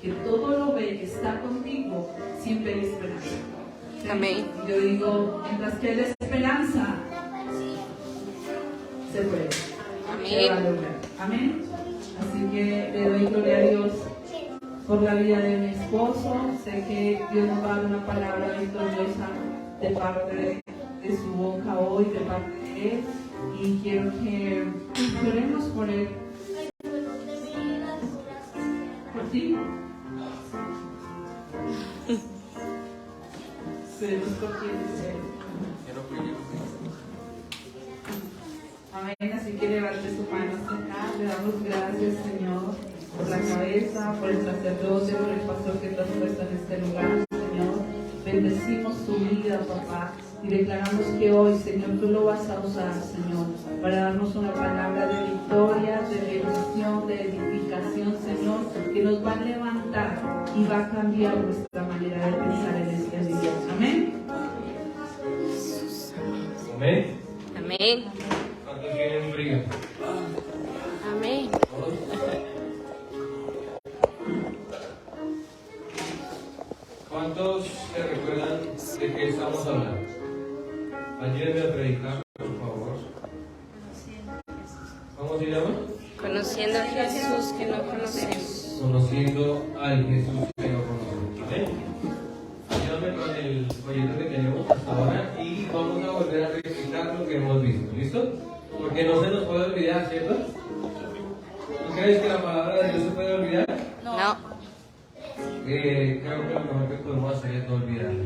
que todo lo ve, que está contigo, siempre hay esperanza. ¿Sí? Amén. Yo digo, mientras que haya esperanza, se puede. Amén. Se va a lograr. Amén. Así que le doy gloria a Dios por la vida de mi esposo. Sé que Dios nos va a dar una palabra victoriosa de parte de su boca hoy, de parte de él. Y quiero que oremos por él. ¿Por ti? Seremos por quien es él. Amén. Así que levante su mano hasta acá. Le damos gracias, Señor, por la cabeza, por el sacerdote, por el pastor que tú has puesto en este lugar, Señor. Bendecimos su vida, papá. Y declaramos que hoy, Señor, tú lo vas a usar, Señor, para darnos una palabra de victoria, de bendición, de edificación, Señor, que nos va a levantar y va a cambiar nuestra manera de pensar en este día. Amén. Amén. Amén. ¿Cuántos tienen frío? Amén. ¿Cuántos se recuerdan de qué estamos hablando? Ayúdenme a predicar, por favor. ¿Cómo se llama? Conociendo a Jesús que no conocemos. Conociendo al Jesús que no conocemos. Amén. Ayúdame con el folleto que tenemos hasta ahora y vamos a volver a recitar lo que hemos visto. ¿Listo? Porque no se nos puede olvidar, ¿cierto? ¿Tú crees que la palabra de Dios se puede olvidar? No. Creo que lo mejor que podemos hacer es no olvidarla,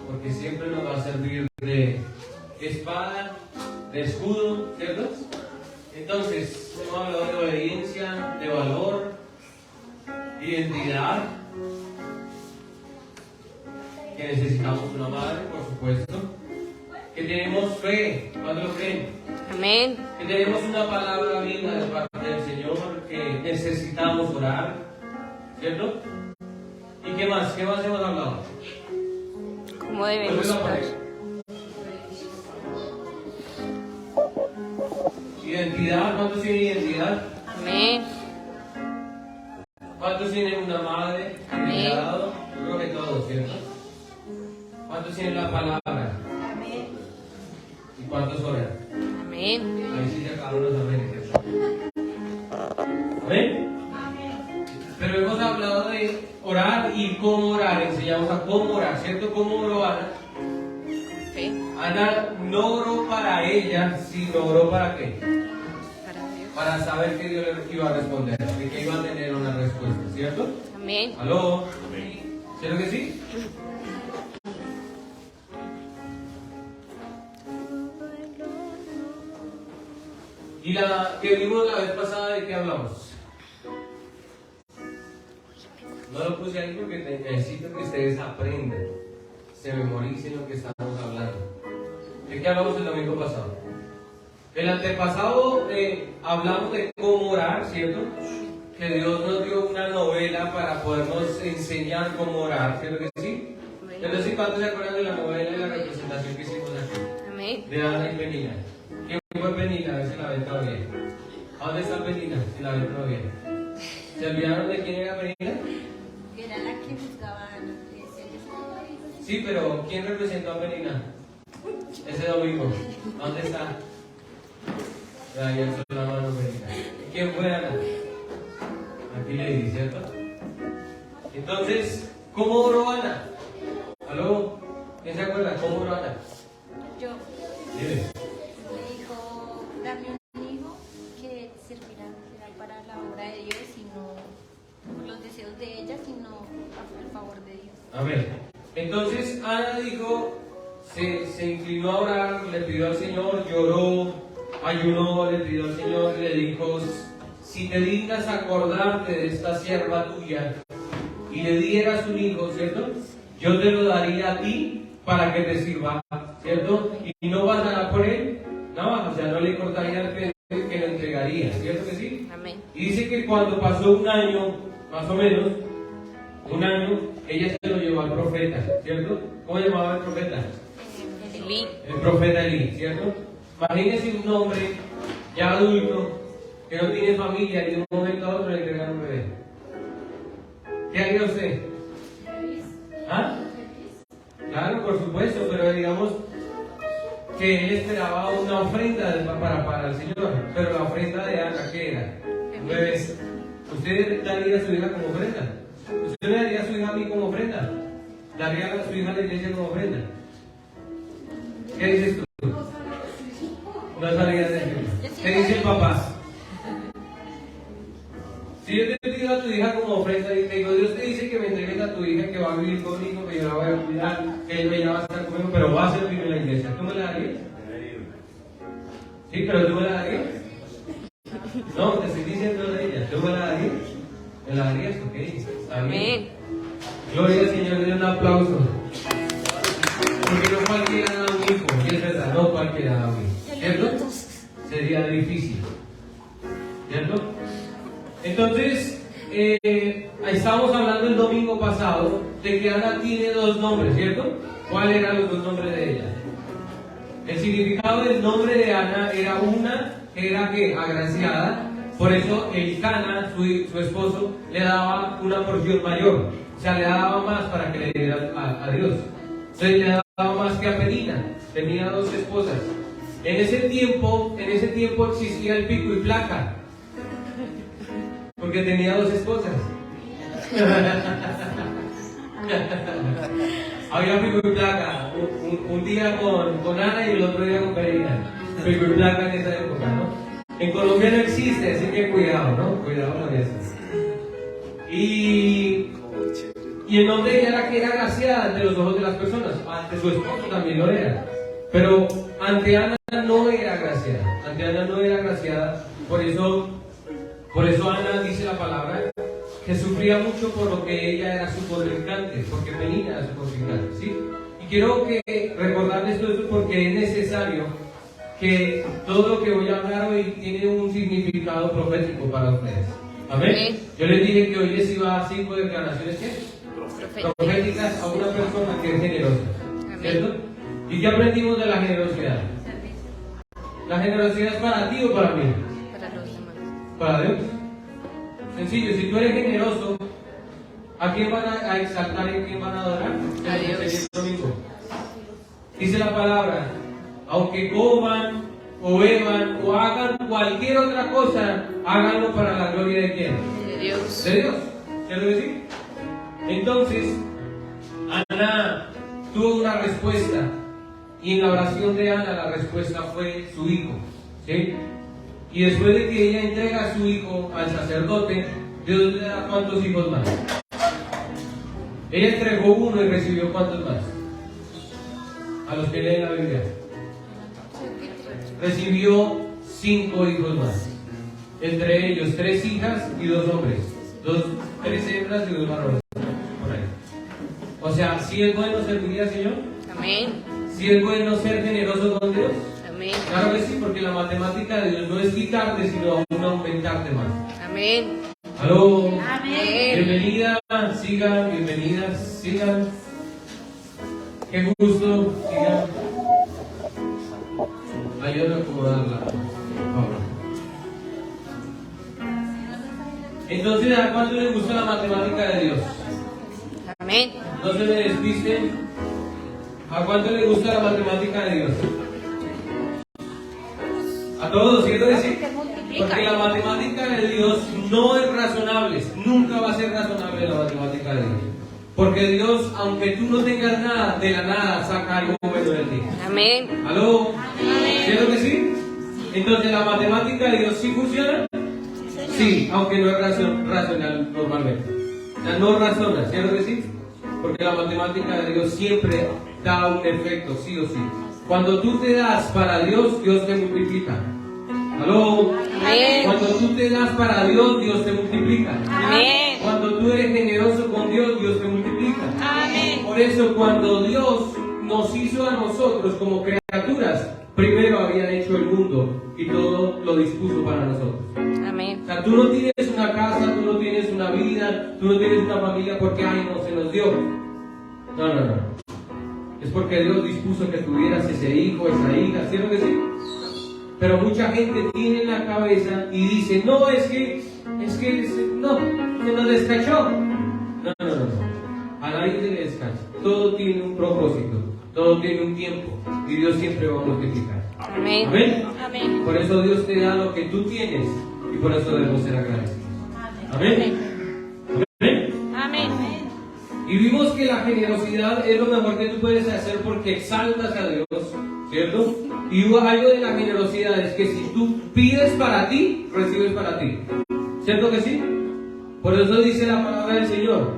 porque siempre nos va a servir de espada, de escudo, ¿cierto? Entonces, hemos hablado de obediencia, de valor, identidad, que necesitamos una madre, por supuesto, que tenemos fe, ¿cuándo lo creen? Amén. Que tenemos una palabra viva de parte del Señor, que necesitamos orar, ¿cierto? ¿Y qué más? ¿Qué más hemos hablado? ¿Cómo debemos orar? Identidad, ¿cuántos tienen identidad? Amén. ¿Cuántos tienen una madre? Amén. Yo creo que todos, ¿cierto? ¿Cuántos tienen la palabra? Amén. ¿Y cuántos oran? Amén. Ahí sí se acabaron los amén, ¿cierto? ¿Amén? Pero hemos hablado de orar y cómo orar. Enseñamos a cómo orar, ¿cierto? ¿Cómo oró Ana? Fe. Ana no oró para ella, sino oró para qué? Para Dios. Para saber que Dios le iba a responder, que iba a tener una respuesta, ¿cierto? Amén. ¿Aló? ¿Cierto que sí? Y la que vimos la vez pasada, ¿de qué hablamos? No lo puse ahí porque necesito que ustedes aprendan, se memoricen lo que estamos hablando. ¿De qué hablamos el domingo pasado? El antepasado hablamos de cómo orar, ¿cierto? Que Dios nos dio una novela para podernos enseñar cómo orar, ¿cierto que sí? Pero sí, ¿cuántos se acuerdan de la novela y la representación que hicimos aquí? Amén. De Ana y Penina. ¿Quién fue Penina? A ver si la ven todavía. ¿A dónde está Penina? Si la ven todavía. ¿Se olvidaron de quién era Penina? Que era la que juzgaba a los que se Sí, pero ¿quién representó a Penina? Ese domingo. ¿Dónde está? Ahí alzó la mano Penina. ¿Quién fue Ana? Aquí le di, ¿cierto? Entonces, ¿cómo oró Ana? ¿Aló? ¿Quién se acuerda? ¿Cómo oró Ana? Yo Dime. le dijo, dame un hijo que servirá para la obra de Dios y no por los deseos de ella, sino por el favor de Dios. Amén. Entonces Ana dijo, se inclinó a orar, le pidió al Señor, lloró, ayunó, le pidió al Señor y le dijo, si te dignas acordarte de esta sierva tuya y le dieras un hijo, ¿cierto? Yo te lo daría a ti para que te sirva, ¿cierto? Y no vas a dar por él nada, o sea, no le cortaría el pelo que le entregaría, ¿cierto que sí? Amén. Y dice que cuando pasó un año, más o menos, un año, ella se lo llevó al profeta, ¿cierto? ¿Cómo llamaba el profeta? Elí. El profeta Elí, ¿cierto? Imagínense un hombre ya adulto, que no tiene familia y de un momento a otro le entregan un bebé. ¿Qué haría usted? ¿Ah? Claro, por supuesto, pero digamos que él esperaba una ofrenda para el Señor, pero la ofrenda de Ana, ¿qué era? Un bebé. ¿Usted daría a su hija como ofrenda? ¿Usted le daría a su hija a mí como ofrenda? ¿Daría a su hija a la iglesia como ofrenda? ¿Qué dices tú? No sabía decirlo. ¿Qué dice el papá? Si yo te pido a tu hija como ofrenda y te digo, Dios te dice que me entregues a tu hija que va a vivir conmigo, que yo la voy a cuidar, que ella va a estar conmigo, pero va a servir en la iglesia, ¿tú me la darías? Sí, pero ¿tú me la darías? No, te estoy diciendo de ella, ¿tú me la darías? ¿Me la darías? Ok, está bien. Gloria al Señor, denle un aplauso. Porque no cualquiera da un hijo, y es verdad, no cualquiera da un hijo, ¿cierto? Sería difícil, ¿cierto? Entonces, estábamos hablando el domingo pasado de que Ana tiene dos nombres, ¿cierto? ¿Cuáles eran los dos nombres de ella? El significado del nombre de Ana era una, que era que agraciada, por eso Elcana, su esposo, le daba una porción mayor, o sea, le daba más para que le diera a Dios. Entonces le daba más que a Penina, tenía dos esposas. En ese tiempo existía el pico y placa, porque tenía dos esposas. Había pico y placa, un día con Ana y el otro día con Penina. Pico y placa en esa época, ¿no? En Colombia no existe, así que cuidado, ¿no? Cuidado con eso. Y el nombre de ella era que era graciada ante los ojos de las personas. Ante su esposo también lo era. Pero ante Ana no era graciada. Ante Ana no era graciada. Por eso Ana dice la palabra que sufría mucho por lo que ella era su contrincante, porque Penina era su contrincante, ¿sí? Y quiero recordarles todo esto porque es necesario que todo lo que voy a hablar hoy tiene un significado profético para ustedes. ¿Amén? Yo les dije que hoy les iba a dar 5 declaraciones proféticas a una persona que es generosa, ¿cierto? ¿Y qué aprendimos de la generosidad? ¿La generosidad es para ti o para mí? Para los demás. Para Dios. Sencillo, si tú eres generoso, ¿a quién van a exaltar y a quién van a adorar? A Dios. Dice la palabra, aunque coman o beban o hagan cualquier otra cosa, háganlo para la gloria de quién? De Dios. De Dios. ¿Quiero decir? Entonces, Ana tuvo una respuesta, y en la oración de Ana la respuesta fue su hijo, ¿sí? Y después de que ella entrega a su hijo al sacerdote, Dios le da ¿cuántos hijos más? Ella entregó uno y recibió ¿cuántos más? A los que leen la Biblia. Recibió 5 hijos más, entre ellos 3 hijas y 2 hombres, 3 hembras y 2 varones. Por ahí. O sea, ¿sí es bueno servir al Señor? Amén. ¿Sí es bueno ser generoso con Dios? Amén. Claro que sí, porque la matemática de Dios no es quitarte, sino aún aumentarte más. Amén. Aló. Amén. Bienvenida, sigan, bienvenidas, sigan. Qué gusto, sigan. Ayúdame a acomodarla, por favor. Entonces, ¿a cuánto les gusta la matemática de Dios? Amén. No se me despisten. ¿A cuánto les gusta la matemática de Dios? A todos, ¿cierto decir? Porque la matemática de Dios no es razonable, nunca va a ser razonable la matemática de Dios. Porque Dios, aunque tú no tengas nada, de la nada saca algo bueno de ti. Amén. ¿Aló? Amén. ¿Cierto que sí? Entonces, ¿la matemática de Dios sí funciona? Sí, aunque no es racional normalmente. O sea, no razona, ¿cierto que sí? Porque la matemática de Dios siempre da un efecto, sí o sí. Cuando tú te das para Dios, Dios te multiplica. ¿Aló? Amén. Cuando tú te das para Dios, Dios te multiplica. Amén. Cuando tú eres generoso con Dios, Dios te multiplica. Amén. Por eso cuando Dios nos hizo a nosotros como criaturas, primero habían hecho el mundo y todo lo dispuso para nosotros. Amén. O sea, tú no tienes una casa, tú no tienes una vida, tú no tienes una familia porque, ay, no se nos dio. No. Es porque Dios dispuso que tuvieras ese hijo, esa hija, ¿cierto que sí? Pero mucha gente tiene en la cabeza y dice, no, es que no, se nos descachó. No. A nadie se le descansa. Todo tiene un propósito, todo tiene un tiempo y Dios siempre va a multiplicar. Amén. Amén. Amén. Por eso Dios te da lo que tú tienes y por eso debemos ser agradecidos. Amén. Amén. Amén. Y vimos que la generosidad es lo mejor que tú puedes hacer porque exaltas a Dios, ¿cierto? Y hubo algo de la generosidad, es que si tú pides para ti, recibes para ti. ¿Cierto que sí? Por eso dice la palabra del Señor,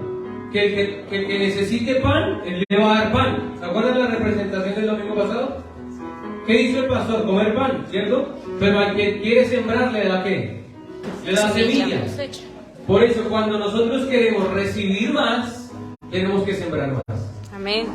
que el que necesite pan, Él le va a dar pan. ¿Se acuerdan de la representación del domingo pasado? ¿Qué hizo el pastor? Comer pan, ¿cierto? Pero al que quiere sembrar, ¿le da qué? Le da semilla. Por eso, cuando nosotros queremos recibir más, tenemos que sembrar más. Amén.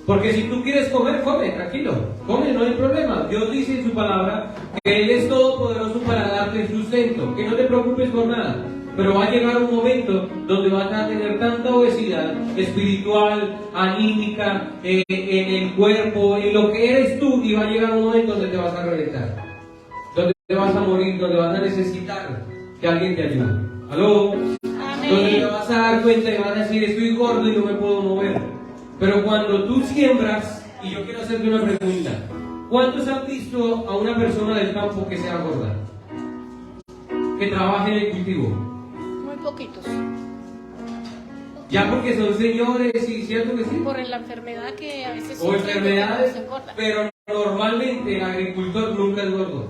Porque si tú quieres comer, come, tranquilo. Come, no hay problema. Dios dice en su palabra que Él es todopoderoso para darte sustento. Que no te preocupes por nada. Pero va a llegar un momento donde vas a tener tanta obesidad espiritual, anímica, en el cuerpo, en lo que eres tú, y va a llegar un momento donde te vas a reventar. Donde te vas a morir, donde vas a necesitar que alguien te ayude. ¿Aló? Donde te vas a dar cuenta y vas a decir, estoy gordo y no me puedo mover. Pero cuando tú siembras, y yo quiero hacerte una pregunta, ¿cuántos han visto a una persona del campo que sea gorda? Que trabaje en el cultivo. Muy poquitos. Ya porque son señores, y cierto que sí. Por la enfermedad que a veces O enfermedades, se engorda. pero normalmente el agricultor nunca es gordo.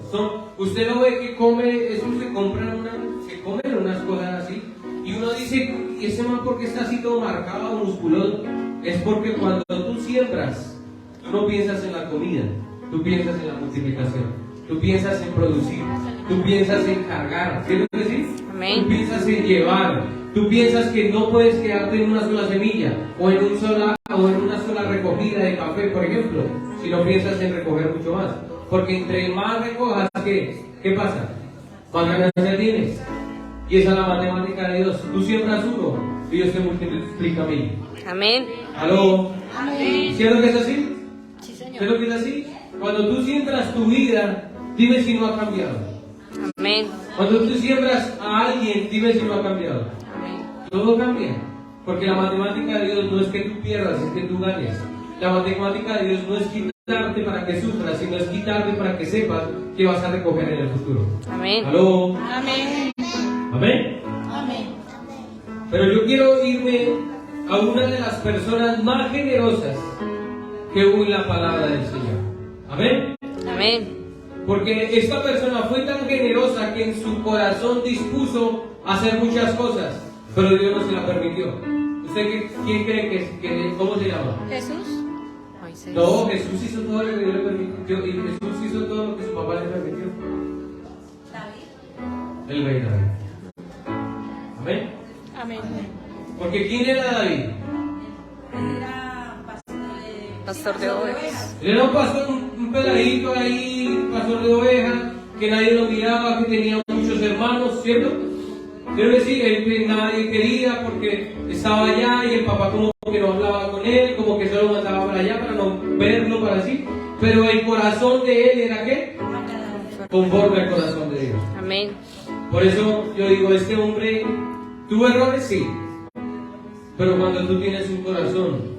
Usted lo ve que come, eso se compran se comen unas cosas así, y uno dice, ¿y ese man por qué está así todo marcado, musculoso? Es porque cuando tú siembras, tú no piensas en la comida, tú piensas en la multiplicación, tú piensas en producir, tú piensas en cargar, ¿cierto que sí? Amén. Tú piensas en llevar, tú piensas que no puedes quedarte en una sola semilla, o en una sola recogida de café, por ejemplo, si no piensas en recoger mucho más. Porque entre más recojas, ¿qué pasa? Más ganancias tienes. Y esa es la matemática de Dios. Tú siembras uno, y Dios te multiplica 1000. Amén. ¿Aló? Amén. ¿Cierto que es así? Sí, Señor. ¿Cierto que es así? Cuando tú siembras tu vida, dime si no ha cambiado. Amén. Cuando tú siembras a alguien, dime si no ha cambiado. Amén. Todo cambia. Porque la matemática de Dios no es que tú pierdas, es que tú ganes. La matemática de Dios no es quitarte para que sufras, sino es quitarte para que sepas que vas a recoger en el futuro. Amén. ¿Aló? Amén. ¿Amén? Amén. Pero yo quiero irme a una de las personas más generosas que hubo en la palabra del Señor. ¿Amén? Amén. Porque esta persona fue tan generosa que en su corazón dispuso hacer muchas cosas, pero Dios no se la permitió. ¿Usted quién cree que cómo se llama? Jesús. Moisés. No, Jesús hizo todo lo que Dios le permitió, y Jesús hizo todo lo que su papá le permitió. David. El rey David. Amén. Amén. Porque ¿quién era David? Era Pastor de ovejas. Él era un pastor, un peladito ahí, pastor de ovejas, que nadie lo miraba, que tenía muchos hermanos, ¿cierto? Quiero decir, él que nadie quería porque estaba allá y el papá como que no hablaba con él, como que solo mandaba para allá para no verlo, para así. Pero el corazón de él era ¿qué? Conforme al corazón de Dios. Amén. Por eso yo digo, este hombre tuvo errores, sí. Pero cuando tú tienes un corazón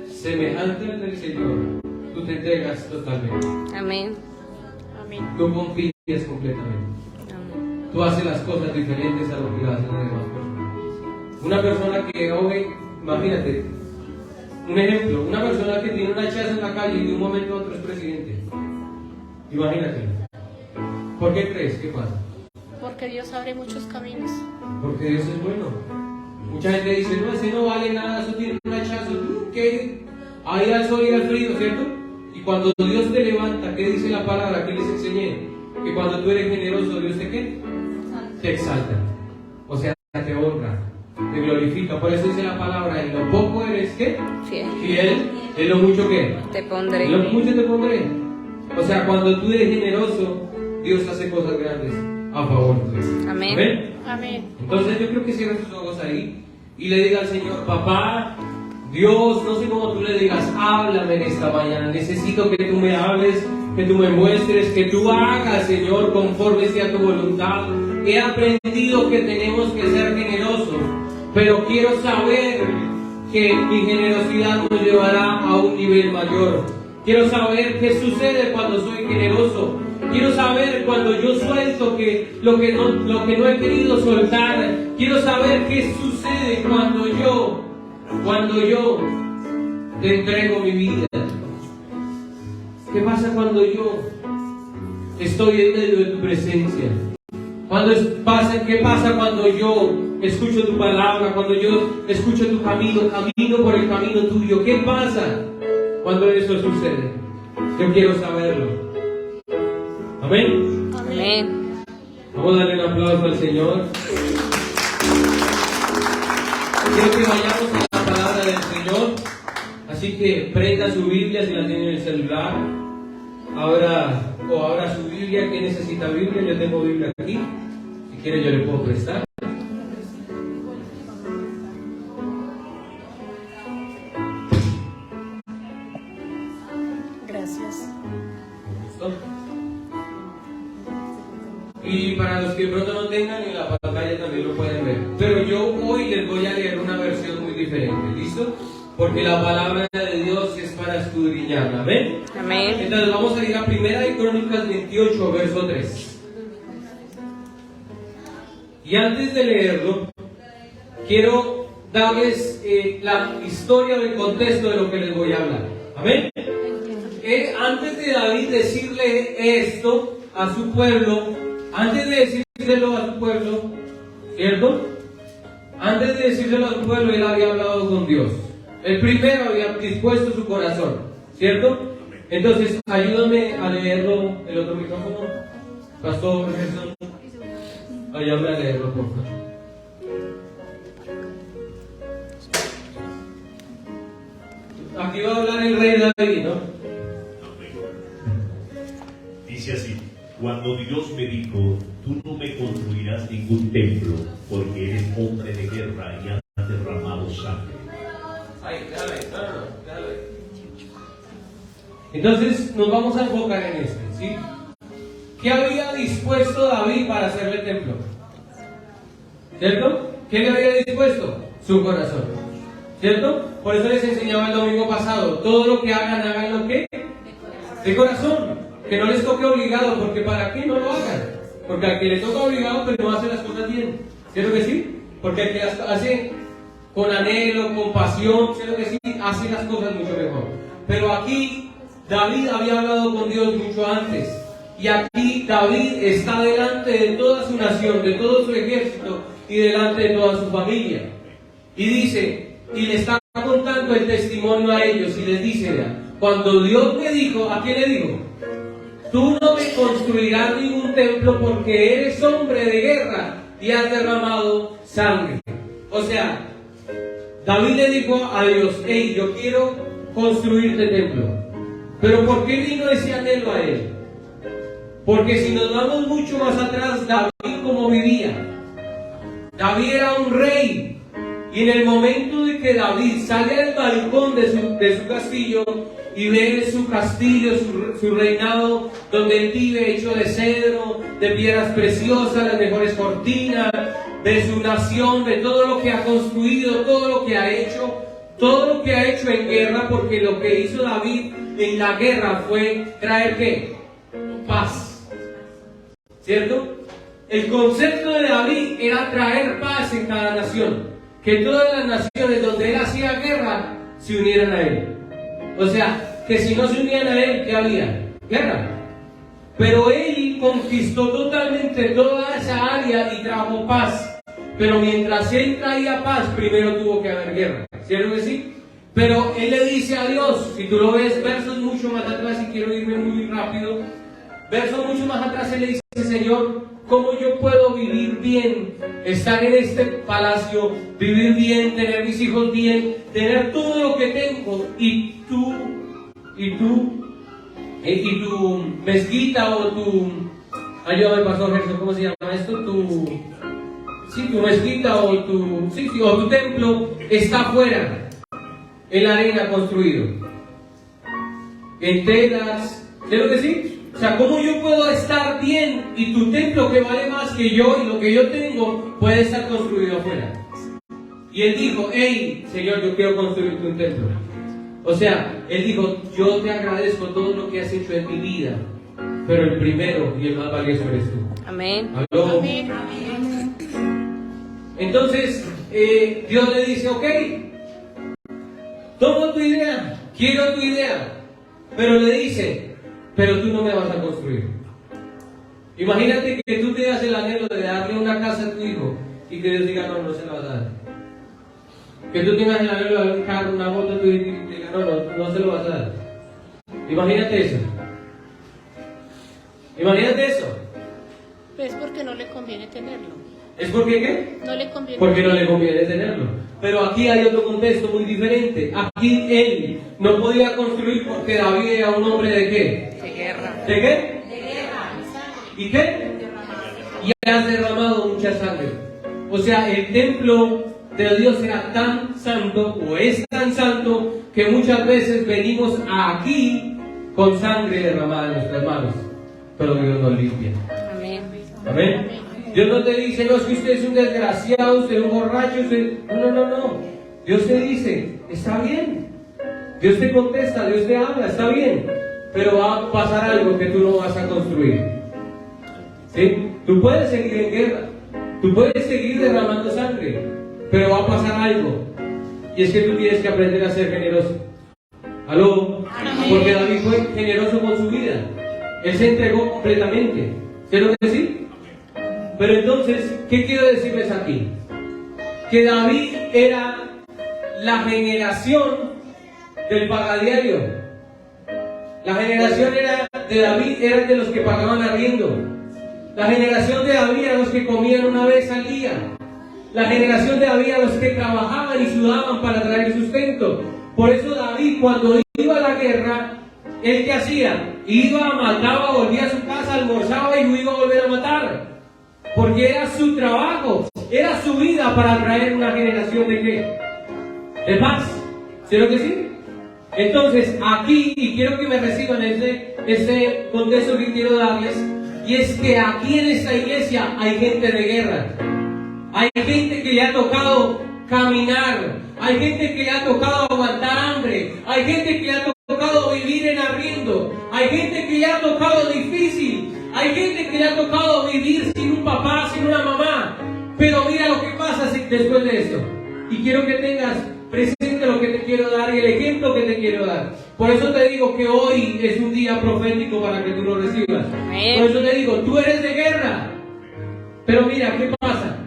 semejante al del Señor, tú te entregas totalmente. Amén. Amén. Tú confías completamente. Amén. Tú haces las cosas diferentes a lo que hacen las demás personas. Una persona que hoy, imagínate, un ejemplo, una persona que tiene una chaza en la calle y de un momento a otro es presidente. Imagínate. ¿Por qué crees? ¿Qué pasa? Porque Dios abre muchos caminos. Porque Dios es bueno. Mucha gente dice, no, ese no vale nada, eso tiene un hachazo. ¿Qué? Ahí al sol y al frío, ¿cierto? Y cuando Dios te levanta, ¿qué dice la palabra que les enseñé? Que cuando tú eres generoso, Dios te ¿qué? Te exalta. O sea, te honra, te glorifica. Por eso dice la palabra, en lo poco eres ¿qué? Fiel. Fiel, en lo mucho ¿qué? Te pondré. En lo mucho te pondré. O sea, cuando tú eres generoso, Dios hace cosas grandes a favor tuyo. Amén. ¿Amén? Amén. Entonces yo creo que cierres tus ojos ahí y le diga al Señor, papá, Dios, no sé cómo tú le digas, háblame en esta mañana, necesito que tú me hables, que tú me muestres, que tú hagas, Señor, conforme sea tu voluntad. He aprendido que tenemos que ser generosos, pero quiero saber que mi generosidad nos llevará a un nivel mayor. Quiero saber qué sucede cuando soy generoso. Quiero saber cuando yo suelto lo que no he querido soltar. Quiero saber qué sucede cuando yo te entrego mi vida. ¿Qué pasa cuando yo estoy en medio de tu presencia? ¿Qué pasa cuando yo escucho tu palabra? Cuando yo escucho tu camino por el camino tuyo. ¿Qué pasa cuando eso sucede? Yo quiero saberlo. Amén. Amén. Vamos a darle un aplauso al Señor. Quiero que vayamos a la palabra del Señor. Así que prenda su Biblia si la tiene en el celular. Abra su Biblia. ¿Quién necesita Biblia? Yo tengo Biblia aquí. Si quiere yo le puedo prestar. Gracias. ¿Listo? Y para los que de pronto no tengan en la pantalla también lo pueden ver. Pero yo hoy les voy a leer una versión muy diferente. ¿Listo? Porque la palabra de Dios es para escudriñarla. ¿Amén? Amén. Entonces vamos a ir a 1 de Crónicas 28, verso 3. Y antes de leerlo, quiero darles la historia o el contexto de lo que les voy a hablar. ¿Amén? Antes de David decirle esto a su pueblo, ¿cierto? Antes de decírselo a su pueblo, él había hablado con Dios. El primero había dispuesto su corazón, ¿cierto? Entonces, ayúdame a leerlo, el otro micrófono. Pastor Gerson, ayúdame a leerlo, por favor. Aquí va a hablar el rey David, ¿no? Dice así: cuando Dios me dijo, tú no me construirás ningún templo, porque eres hombre de guerra y has derramado sangre. Entonces nos vamos a enfocar en este, ¿sí? ¿Qué había dispuesto David para hacerle el templo? ¿Cierto? ¿Qué le había dispuesto? Su corazón, ¿cierto? Por eso les enseñaba el domingo pasado, todo lo que hagan, háganlo ¿qué? De corazón, que no les toque obligado, porque ¿para qué no lo hagan? Porque al que le toca obligado, pues no hace las cosas bien, ¿cierto que sí? Porque el que las hace con anhelo, con pasión, ¿cierto que sí? Hace las cosas mucho mejor. Pero aquí David había hablado con Dios mucho antes. Y aquí David está delante de toda su nación, de todo su ejército y delante de toda su familia. Y dice, y le está contando el testimonio a ellos y les dice, cuando Dios me dijo, ¿a quién le dijo? Tú no me construirás ningún templo porque eres hombre de guerra y has derramado sangre. O sea, David le dijo a Dios, hey, yo quiero construirte templo. Pero ¿por qué vino ese anhelo a él? Porque si nos vamos mucho más atrás, David cómo vivía. David era un rey. Y en el momento de que David sale al balcón de su castillo y ve su castillo, su reinado, donde él vive hecho de cedro, de piedras preciosas, las mejores cortinas, de su nación, de todo lo que ha construido, todo lo que ha hecho en guerra, porque lo que hizo David en la guerra fue traer ¿qué? Paz. ¿Cierto? El concepto de David era traer paz en cada nación. Que todas las naciones donde él hacía guerra se unieran a él. O sea, que si no se unían a él, ¿qué había? Guerra. Pero él conquistó totalmente toda esa área y trajo paz. Pero mientras él traía paz, primero tuvo que haber guerra. ¿Cierto que sí? Pero él le dice a Dios, si tú lo ves, versos mucho más atrás, y quiero irme muy rápido, versos mucho más atrás, él le dice, Señor, ¿cómo yo puedo vivir bien? Estar en este palacio, vivir bien, tener mis hijos bien, tener todo lo que tengo, y tu mezquita o tu... Ayúdame, Pastor Gerson, ¿cómo se llama esto? Tu mezquita o tu templo está afuera, en la arena construido, en telas, ¿cierto que sí? O sea, ¿cómo yo puedo estar bien y tu templo que vale más que yo y lo que yo tengo puede estar construido afuera? Y él dijo, hey, Señor, yo quiero construirte un templo. O sea, él dijo, yo te agradezco todo lo que has hecho en mi vida, pero el primero y el más valioso eres tú. Amén. ¿Aló? Entonces, Dios le dice, ok, tomo tu idea, quiero tu idea, pero le dice, pero tú no me vas a construir. Imagínate que tú tengas el anhelo de darle una casa a tu hijo y que Dios diga, no, no se la vas a dar. Que tú tengas el anhelo de darle un carro, una moto a tu hijo y te diga, no, no se lo vas a dar. Imagínate eso. Imagínate eso. Pues porque no le conviene tenerlo. ¿Es porque qué? No le conviene. Porque no le conviene tenerlo. Pero aquí hay otro contexto muy diferente. Aquí él no podía construir porque David era un hombre de qué? De guerra. ¿De qué? De guerra. ¿Y qué? Y has derramado mucha sangre. O sea, el templo de Dios era tan santo, o es tan santo, que muchas veces venimos aquí con sangre derramada en nuestras manos. Pero Dios nos limpia. Amén. Amén. Dios no te dice, no, es que usted es un desgraciado, usted es un borracho, usted... No. Dios te dice, está bien. Dios te contesta, Dios te habla, está bien. Pero va a pasar algo que tú no vas a construir. ¿Sí? Tú puedes seguir en guerra, tú puedes seguir derramando sangre, pero va a pasar algo. Y es que tú tienes que aprender a ser generoso. ¿Aló? Porque David fue generoso con su vida. Él se entregó completamente. ¿Sí lo que sí? Pero entonces, ¿qué quiero decirles aquí? Que David era la generación del pagadiario. La generación de David era de los que pagaban arriendo. La generación de David era los que comían una vez al día. La generación de David era los que trabajaban y sudaban para traer sustento. Por eso David, cuando iba a la guerra, ¿él qué hacía? Iba, mataba, volvía a su casa, almorzaba y no iba a volver a matar. Porque era su trabajo, era su vida para traer una generación de ¿qué? De paz. ¿Sí lo que sí? Entonces, aquí, y quiero que me reciban ese contexto que quiero darles, y es que aquí en esta iglesia hay gente de guerra. Hay gente que le ha tocado caminar, hay gente que le ha tocado aguantar hambre, hay gente que le ha tocado vivir en arriendo, hay gente que le ha tocado difícil, hay gente que le ha tocado vivir sin un papá, sin una mamá. Pero mira lo que pasa después de esto. Y quiero que tengas presente lo que te quiero dar y el ejemplo que te quiero dar. Por eso te digo que hoy es un día profético para que tú lo recibas. Por eso te digo, tú eres de guerra. Pero mira, ¿qué pasa?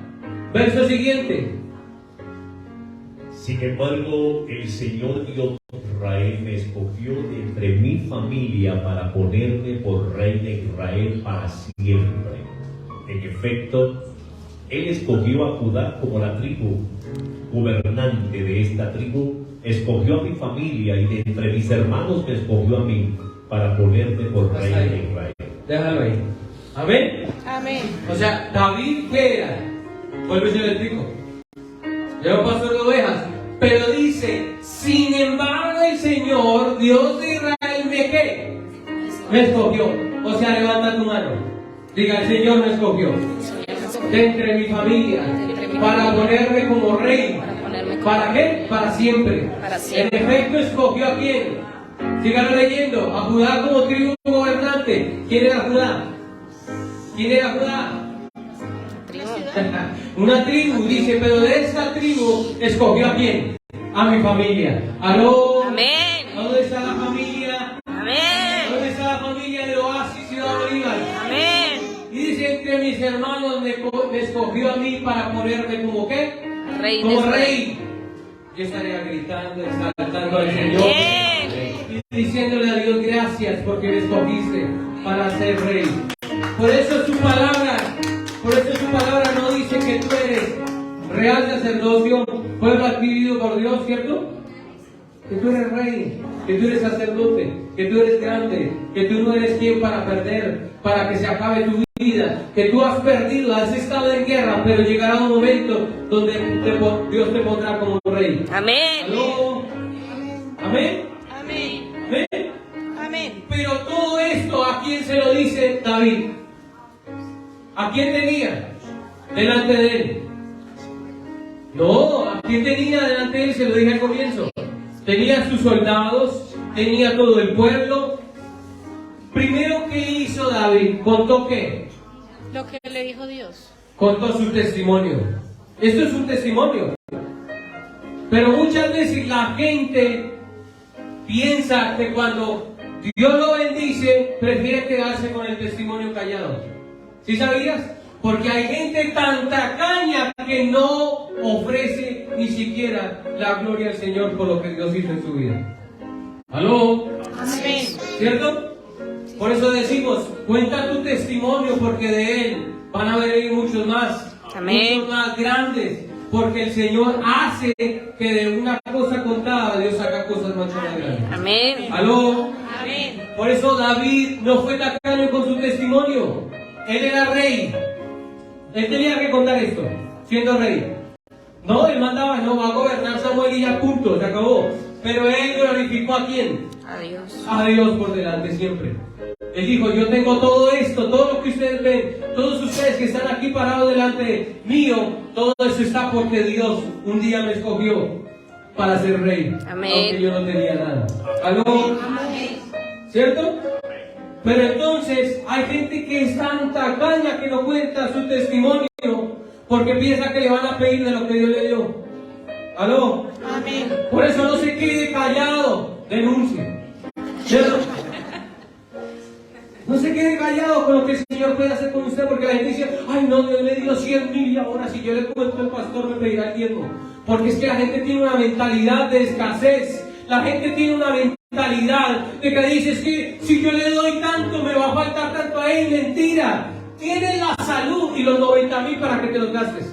Verso siguiente. Sin embargo, el Señor Dios de Israel me escogió de entre mi familia para ponerme por rey de Israel para siempre. En efecto, Él escogió a Judá como la tribu gobernante de esta tribu, escogió a mi familia y de entre mis hermanos me escogió a mí para ponerme por rey de Israel. Déjalo ahí. Amén. Amén. O sea, David, ¿qué era? Vuelvo y se lo explico. Yo no pastor de ovejas. Pero dice, sin embargo el Señor, Dios de Israel, ¿qué? Me escogió. O sea, levanta tu mano. Diga, el Señor me escogió. De entre mi familia. Para ponerme como rey. ¿Para qué? Para siempre. En efecto, escogió a quién. Sigan leyendo. A Judá como tribu gobernante. ¿Quién era Judá? ¿Quién era Judá? Una tribu, dice, pero de esta tribu escogió a quién? A mi familia. ¿Aló? Amén. ¿A dónde está la familia? Amén. ¿Dónde está la familia de Oasis Ciudad Bolívar? Amén. Y dice, entre mis hermanos me escogió a mí para ponerme como ¿qué? Rey Como de rey. Yo estaría gritando, exaltando al Señor. Amén. Y diciéndole a Dios, gracias porque me escogiste para ser rey. Por eso su palabra no dice que tú eres real sacerdocio, pueblo adquirido por Dios, ¿cierto? Que tú eres rey, que tú eres sacerdote, que tú eres grande, que tú no eres quien para perder, para que se acabe tu vida, que tú has perdido, has estado en guerra, pero llegará un momento donde Dios te pondrá como rey. Amén. ¿Aló? ¿Amén? Amén. ¿Amén? Amén. Pero todo esto, ¿a quién se lo dice David? ¿A quién tenía delante de él? No, ¿a ¿qué tenía delante de él? Se lo dije al comienzo. Tenía sus soldados, tenía todo el pueblo. Primero, ¿qué hizo David? ¿Contó qué? Lo que le dijo Dios. Contó su testimonio. Esto es un testimonio. Pero muchas veces la gente piensa que cuando Dios lo bendice, prefiere quedarse con el testimonio callado. ¿Sí sabías? Porque hay gente tan tacaña que no ofrece ni siquiera la gloria al Señor por lo que Dios hizo en su vida. ¿Aló? Amén. ¿Cierto? Por eso decimos, cuenta tu testimonio porque de él van a venir muchos más. Amén. Muchos más grandes. Porque el Señor hace que de una cosa contada Dios haga cosas mucho más grandes. Amén. ¿Aló? Amén. Por eso David no fue tacaño con su testimonio. Él era rey. Él tenía que contar esto, siendo rey. No, él mandaba, no, va a gobernar Samuel y ya punto, se acabó. Pero él glorificó ¿a quién? A Dios. A Dios por delante siempre. Él dijo, yo tengo todo esto, todo lo que ustedes ven, todos ustedes que están aquí parados delante mío, todo eso está porque Dios un día me escogió para ser rey. Amén. Aunque yo no tenía nada. ¿Aló? Amén. ¿Cierto? Pero entonces hay gente que es tan tacaña que no cuenta su testimonio porque piensa que le van a pedir de lo que Dios le dio. ¿Aló? Amén. Por eso no se quede callado, denuncie. ¿Cierto? No se quede callado con lo que el Señor puede hacer con usted, porque la gente dice, ay no, Dios le dio 100,000 y ahora si yo le cuento al pastor me pedirá el diezmo. Porque es que la gente tiene una mentalidad de escasez. La gente tiene una mentalidad de que dice, es que si yo le doy tanto me va a faltar tanto a él. Mentira. Tienes la salud y los 90,000 para que te los gastes.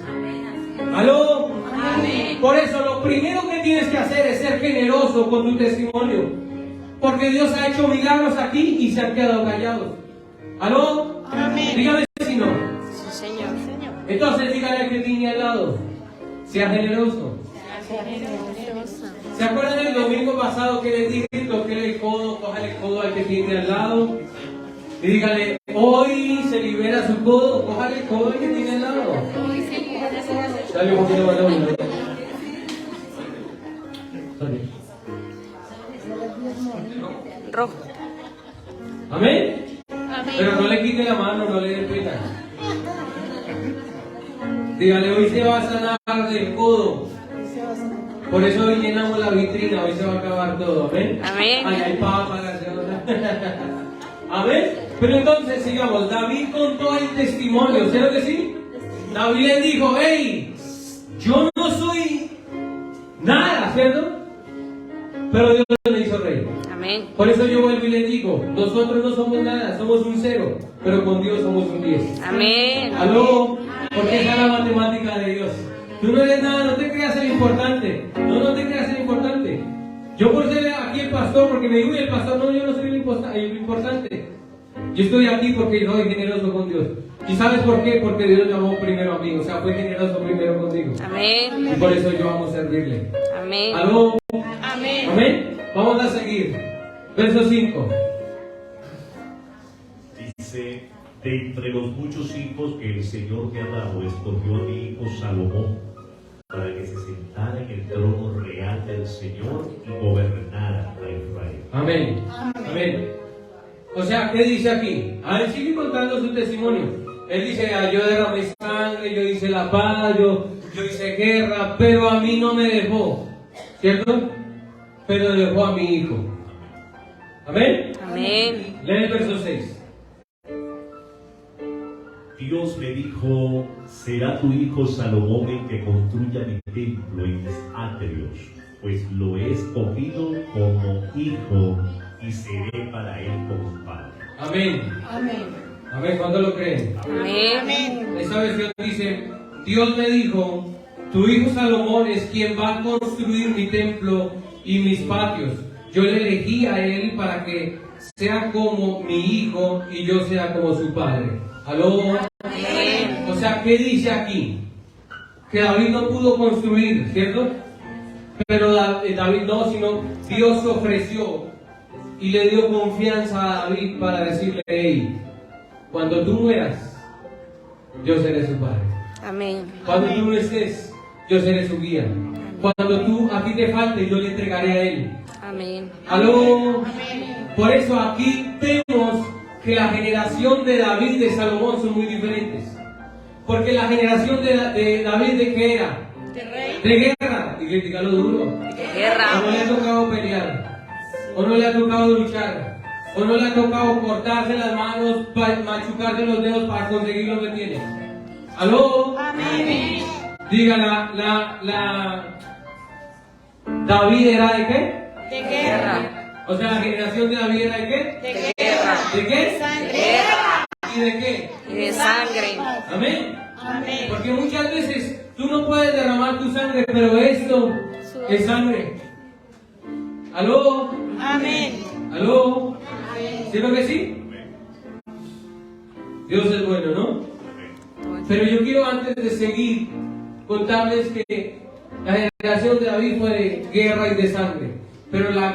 ¿Aló? Amén. Por eso lo primero que tienes que hacer es ser generoso con tu testimonio. Porque Dios ha hecho milagros aquí y se han quedado callados. ¿Aló? Amén. Dígame si no. Sí, Señor. Señor. Entonces dígale al que tiene al lado, sea generoso. ¿Se acuerdan del domingo pasado que les dije, toquele el codo, cójale el codo al que tiene al lado? Y dígale, hoy se libera su codo, cójale el codo al que tiene al lado. Hoy se libera su codo. Dale un poquito más de uno. Rojo. ¿Amén? Amén. Pero no le quite la mano, no le dé pena. Dígale, hoy se va a sanar del codo. Por eso hoy llenamos la vitrina, hoy se va a acabar todo. ¿Amén? Amén. Ay, hay papas, ¿amén? Pero entonces, sigamos. David contó el testimonio, ¿cierto que sí? David le dijo, hey, yo no soy nada, ¿cierto? Pero Dios me hizo rey. Amén. Por eso yo vuelvo y le digo, nosotros no somos nada, somos un 0, pero con Dios somos un 10. Amén. ¿Aló? Porque esa es la matemática de Dios. Tú no eres nada, no te creas el importante. No te creas el importante. Yo por ser aquí el pastor, porque me digo, el pastor, no, yo no soy el importante. Yo estoy aquí porque soy generoso con Dios. ¿Y sabes por qué? Porque Dios me amó primero a mí, o sea, fue generoso primero contigo. Amén. Y por eso yo vamos a servirle. Amén. ¿Aló? Amén. Amén. Vamos a seguir. Verso 5. Dice, de entre los muchos hijos que el Señor me ha dado, escogió a mi hijo Salomón para que se sentara en el trono real del Señor y gobernara a Israel. Amén. Amén. O sea, ¿qué dice aquí? A ver, sigue contando su testimonio. Él dice, yo derramé sangre, yo hice la paz, yo hice guerra, pero a mí no me dejó. ¿Cierto? Pero dejó a mi hijo. Amén. Amén. Lee el verso 6. Dios me dijo, será tu hijo Salomón el que construya mi templo y mis atrios, pues lo he escogido como hijo y seré para él como padre. Amén. Amén. Amén. ¿Cuándo lo creen? Amén. Esa versión dice, Dios me dijo, tu hijo Salomón es quien va a construir mi templo y mis patios. Yo le elegí a él para que sea como mi hijo y yo sea como su padre. ¿Aló? Amén. O sea, ¿qué dice aquí? Que David no pudo construir, ¿cierto? Pero David no, sino Dios ofreció y le dio confianza a David para decirle, hey, cuando tú mueras, yo seré su padre. Amén. Cuando tú no estés, yo seré su guía. cuando a ti te falte, yo le entregaré a Él. Amén. Aló. Por eso aquí vemos que la generación de David y de Salomón son muy diferentes. Porque la generación de David, ¿de qué era? De rey. De guerra. Y dígalo duro. De guerra. O no le ha tocado pelear, o no le ha tocado luchar, o no le ha tocado cortarse las manos, machucarse los dedos para conseguir lo que tiene. ¿Aló? Amén. Diga, David era ¿de qué? De guerra. O sea, la generación de David era ¿de qué? De guerra. ¿De qué? Sangre. ¿Y de qué? Y de sangre. Amén. Amén. Porque muchas veces tú no puedes derramar tu sangre, pero esto es sangre. ¿Aló? Amén. ¿Aló? ¿Sí lo que sí? Dios es bueno, ¿no? Pero yo quiero antes de seguir contarles que la generación de David fue de guerra y de sangre, pero la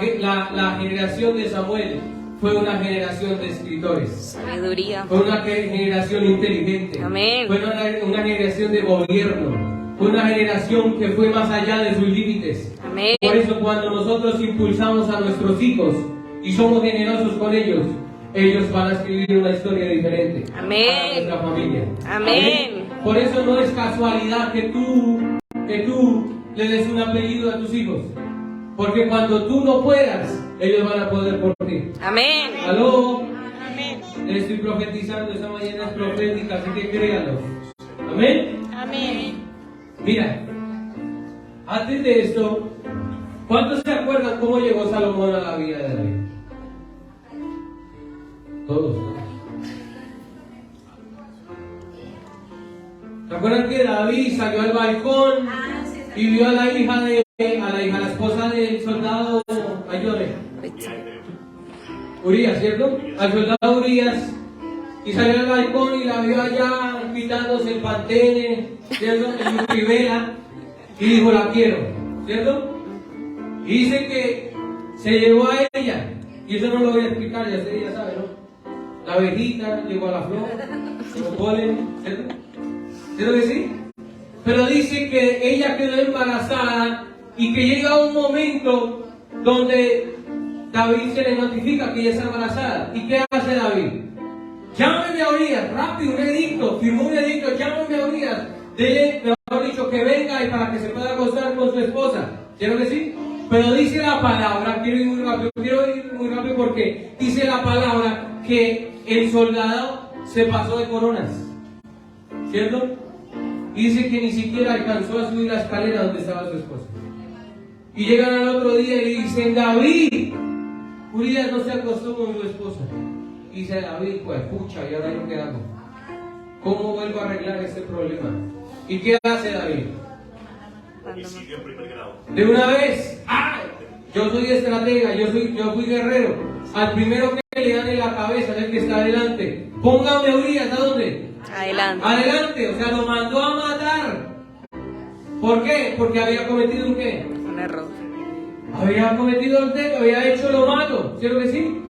generación de Samuel fue una generación de escritores. Sabiduría. Fue una generación inteligente. Amén. Fue una generación de gobierno. Fue una generación que fue más allá de sus límites. Amén. Por eso cuando nosotros impulsamos a nuestros hijos y somos generosos con ellos, ellos van a escribir una historia diferente. Amén. Para nuestra familia. Amén. Por eso no es casualidad que tú le des un apellido a tus hijos. Porque cuando tú no puedas, ellos van a poder por ti. Amén. ¿Aló? Amén. Les estoy profetizando, esta mañana es profética, así que créanlo. Amén. Amén. Mira, antes de esto, ¿cuántos se acuerdan cómo llegó Salomón a la vida de David? Todos, ¿no? ¿Se acuerdan que David salió al balcón y vio a la esposa del soldado Urias, ¿cierto? Al soldado Urias, y salió al balcón y la vio allá quitándose el pantene, ¿cierto? En su ribera, y dijo, la quiero, ¿cierto? Y dice que se llevó a ella, y eso no lo voy a explicar, ya sabe, ¿no? La abejita llegó a la flor, los polen, ¿cierto? ¿Cierto que sí? Pero dice que ella quedó embarazada y que llega un momento donde David se le notifica que ella está embarazada. ¿Y qué hace David? Llámeme a Urias, rápido, un edicto, firmó un edicto, llámeme a Urias, dele, mejor dicho, que venga y para que se pueda acostar con su esposa. ¿Cierto que sí? Pero dice la palabra, quiero ir muy rápido porque dice la palabra que el soldado se pasó de coronas, ¿cierto? Y dice que ni siquiera alcanzó a subir la escalera donde estaba su esposa. Y llegan al otro día y le dicen, David, Urias no se acostó con su esposa. Y dice David, pues pucha, ¿y ahora yo qué hago? ¿Cómo vuelvo a arreglar este problema? ¿Y qué hace David? Homicidio en primer grado. De una vez, ¡ay! Yo soy estratega, yo fui guerrero. Al primero que le dan en la cabeza es el que está adelante. Póngame a Urias, ¿a dónde? Adelante. Adelante, o sea, lo mandó a matar. ¿Por qué? Porque había cometido un qué? Un error. Había cometido el delito, había hecho lo malo, ¿cierto que sí?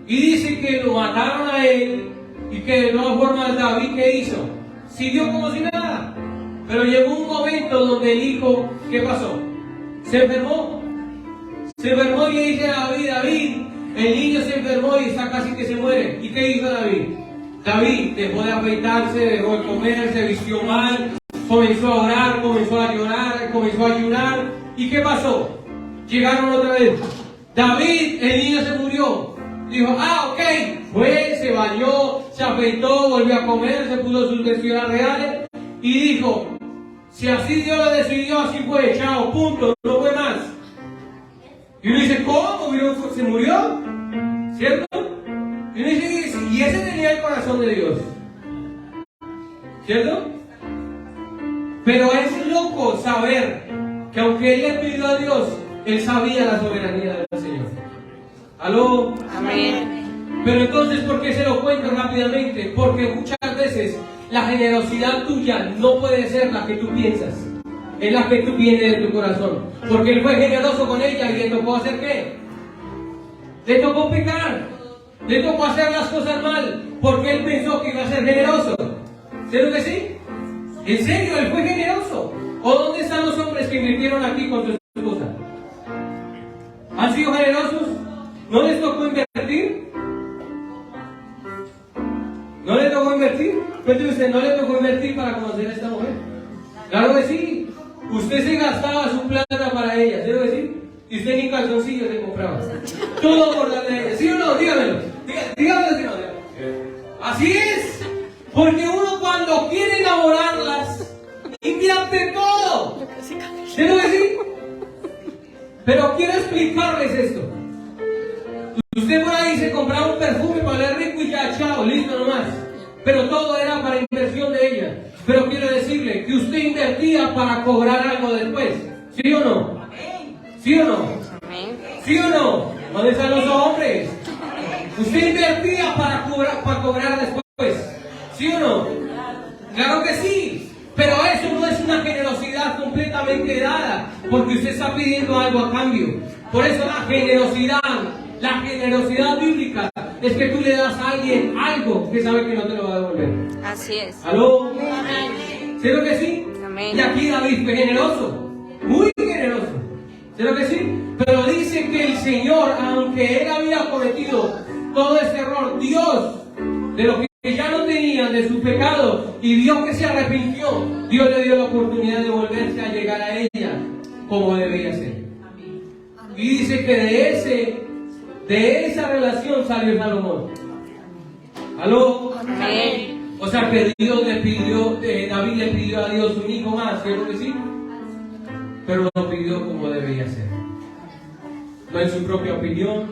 Y dice que lo mataron a él y que de todas formas David, ¿qué hizo? Siguió como si nada. Pero llegó un momento donde el hijo, ¿qué pasó? Se enfermó. Se enfermó y le dice a David, el niño se enfermó y está casi que se muere. ¿Y qué hizo David? David dejó de afeitarse, dejó de comer, se vistió mal, comenzó a orar, comenzó a llorar, comenzó a ayunar. ¿Y qué pasó? Llegaron otra vez. David, el niño se murió. Dijo, ok, fue, se bañó, se afeitó, volvió a comer, se puso sus vestiduras reales y dijo, si así Dios lo decidió, así fue, chao, punto, no fue más. Y uno dice, ¿cómo? ¿Se murió? ¿Cierto? Y uno dice, y ese tenía el corazón de Dios. ¿Cierto? Pero es loco saber que aunque él le pidió a Dios, él sabía la soberanía del Señor. ¿Aló? Amén. Pero entonces, ¿por qué se lo cuento rápidamente? Porque muchas veces la generosidad tuya no puede ser la que tú piensas. Es la que tú tienes de tu corazón. Porque él fue generoso con ella y le tocó hacer ¿qué? Le tocó pecar. Le tocó hacer las cosas mal. Porque él pensó que iba a ser generoso. ¿Cierto que sí? En serio, él fue generoso. ¿O dónde están los hombres que invirtieron aquí con su esposa? ¿Han sido generosos? ¿No les tocó invertir? ¿No le tocó invertir? Cuénteme usted, ¿no le tocó invertir para conocer a esta mujer? Claro que sí. Usted se gastaba su plata para ella, ¿sí lo que sí? Y usted ni calzoncillos se compraba. Todo por darle a ella. ¿Sí o no? Dígamelo. Dígamelo, si no. Así es. Porque uno cuando quiere enamorarlas, invierte todo. ¿Sí lo que sí? Pero quiero explicarles esto. Usted por ahí se compraba un perfume para leer rico y ya, chao, listo nomás. Pero todo era para inversión de ella. Pero quiero decirle que usted invertía para cobrar algo después. ¿Sí o no? ¿Sí o no? ¿Sí o no? ¿Dónde están los hombres? Usted invertía para cobrar después. ¿Sí o no? Claro que sí. Pero eso no es una generosidad completamente dada, porque usted está pidiendo algo a cambio. Por eso la generosidad bíblica es que tú le das a alguien algo que sabe que no te lo va a devolver. Así es. ¿Aló? Amén. ¿Sí lo que sí? Amén. Y aquí David fue generoso, muy generoso. ¿Sí lo que sí? Pero dice que el Señor, aunque él había cometido todo ese error, Dios, de lo que ya no tenía, de su pecado, y vio que se arrepintió, Dios le dio la oportunidad de volverse a llegar a ella como debía ser. Y dice que de esa relación salió Salomón. ¿Aló? Amén. O sea que David le pidió a Dios un hijo más, ¿cierto que sí? Pero lo pidió como debía ser. No en su propia opinión,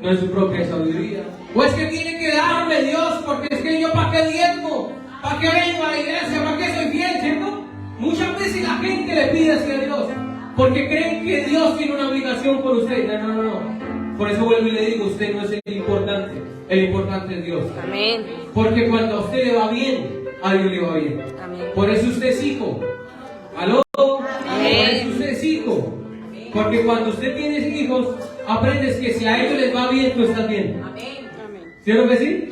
no en su propia sabiduría. O es que tiene que darme Dios, porque es que yo para qué diezmo, para qué vengo a la iglesia, para qué soy fiel, ¿cierto? Muchas veces la gente le pide así a Dios, porque creen que Dios tiene una obligación por usted. No. Por eso vuelvo y le digo, usted no es el importante es Dios. Amén. Porque cuando a usted le va bien, a Dios le va bien. Amén. Por eso usted es hijo. ¿Aló? Amén. Por eso usted es hijo. Porque cuando usted tiene hijos, aprendes que si a ellos les va bien, tú estás bien. Amén. ¿Sí o no que sí?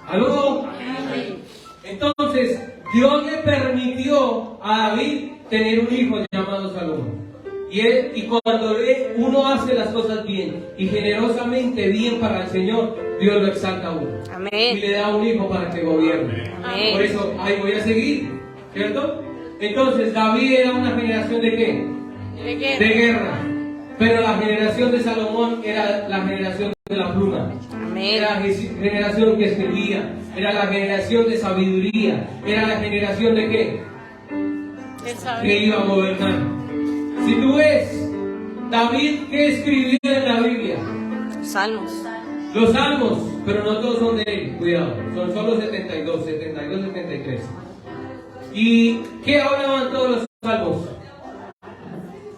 ¿Aló? Entonces, Dios le permitió a David tener un hijo llamado Salomón. Y cuando uno hace las cosas bien y generosamente bien para el Señor, Dios lo exalta a uno. Amén. Y le da un hijo para que gobierne. Amén. Por eso, ahí voy a seguir, ¿cierto? Entonces, David era una generación ¿de qué? De guerra. Pero la generación de Salomón era la generación de la pluma. Amén. Era la generación que escribía. Era la generación de sabiduría. Era la generación de qué? Que iba a gobernar. Si tú ves, David, ¿qué escribió en la Biblia? Salmos. Los salmos, pero no todos son de él, cuidado, son solo 72, 73. ¿Y qué hablaban todos los salmos?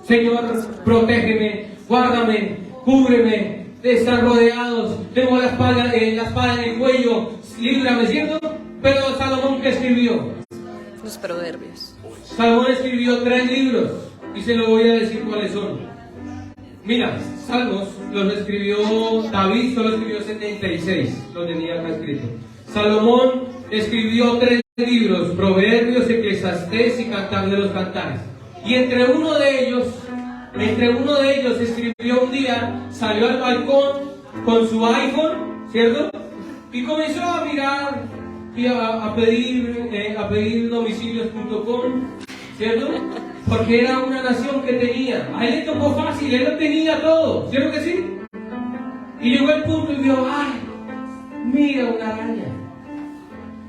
Señor, protégeme, guárdame, cúbreme, están rodeados, tengo la espada en el cuello, líbrame, ¿cierto? Pero Salomón, ¿qué escribió? Los proverbios. Salomón escribió 3 libros y se lo voy a decir cuáles son. Mira, Salmos los escribió David, solo escribió 76, lo tenía acá escrito. Salomón escribió 3 libros, Proverbios, Eclesiastés y Cantar de los Cantares. Y entre uno de ellos escribió un día, salió al balcón con su iPhone, ¿cierto? Y comenzó a mirar y a pedir domicilios.com, ¿cierto? Porque era una nación que tenía. A él le tocó fácil, él lo tenía todo, ¿cierto que sí? Y llegó el punto y vio, ¡ay! Mira una araña.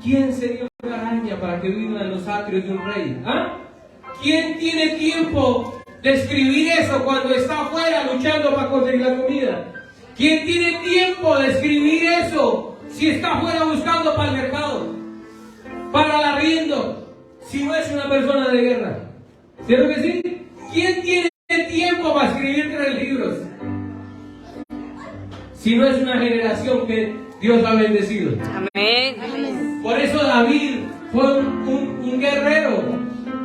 ¿Quién sería una araña para que viva en los atrios de un rey? ¿Ah? ¿Quién tiene tiempo de escribir eso cuando está afuera luchando para conseguir la comida? ¿Quién tiene tiempo de escribir eso si está afuera buscando para el mercado, para el arriendo, si no es una persona de guerra? ¿Cierto que sí? ¿Quién tiene tiempo para escribir 3 libros? Si no es una generación que Dios ha bendecido. Amén. Por eso David fue un guerrero,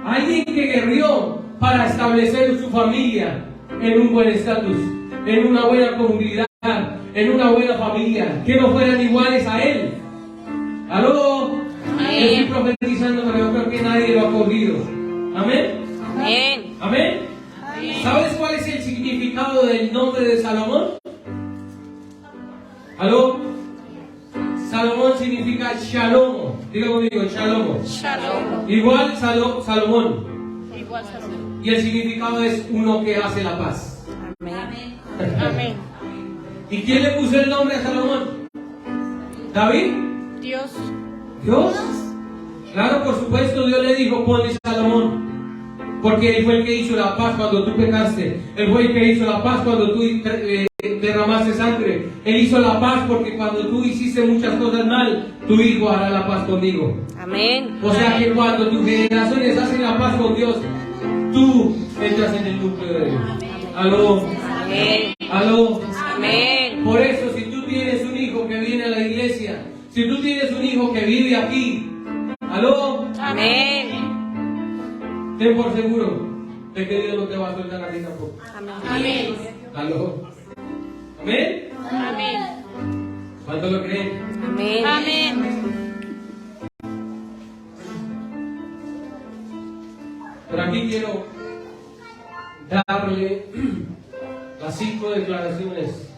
alguien que guerrió para establecer su familia en un buen estatus, en una buena comunidad, en una buena familia, que no fueran iguales a él. ¿Aló? Estoy profetizando, pero yo creo que nadie lo ha cogido. Amén. es el significado del nombre de Salomón? ¿Aló? Salomón significa Shalom. Diga conmigo, Shalom. Shalom. Igual Salomón. Igual Salomón. Y el significado es uno que hace la paz. Amén. Amén. ¿Y quién le puso el nombre a Salomón? ¿David? Dios. ¿Dios? Claro, por supuesto, Dios le dijo, ponle Salomón. Porque Él fue el que hizo la paz cuando tú pecaste. Él fue el que hizo la paz cuando tú derramaste sangre. Él hizo la paz porque cuando tú hiciste muchas cosas mal, tu Hijo hará la paz conmigo. Amén. O sea que cuando tus generaciones hacen la paz con Dios, tú entras en el núcleo de Dios. Aló. Amén. Aló. Amén. Por eso, si tú tienes un hijo que viene a la iglesia, si tú tienes un hijo que vive aquí, aló. Amén. Ten por seguro de que Dios no te va a soltar a ti tampoco. Amén. ¿Aló? ¿Amén? Amén. ¿Cuánto lo creen? Amén. Amén. Pero aquí quiero darle las 5 declaraciones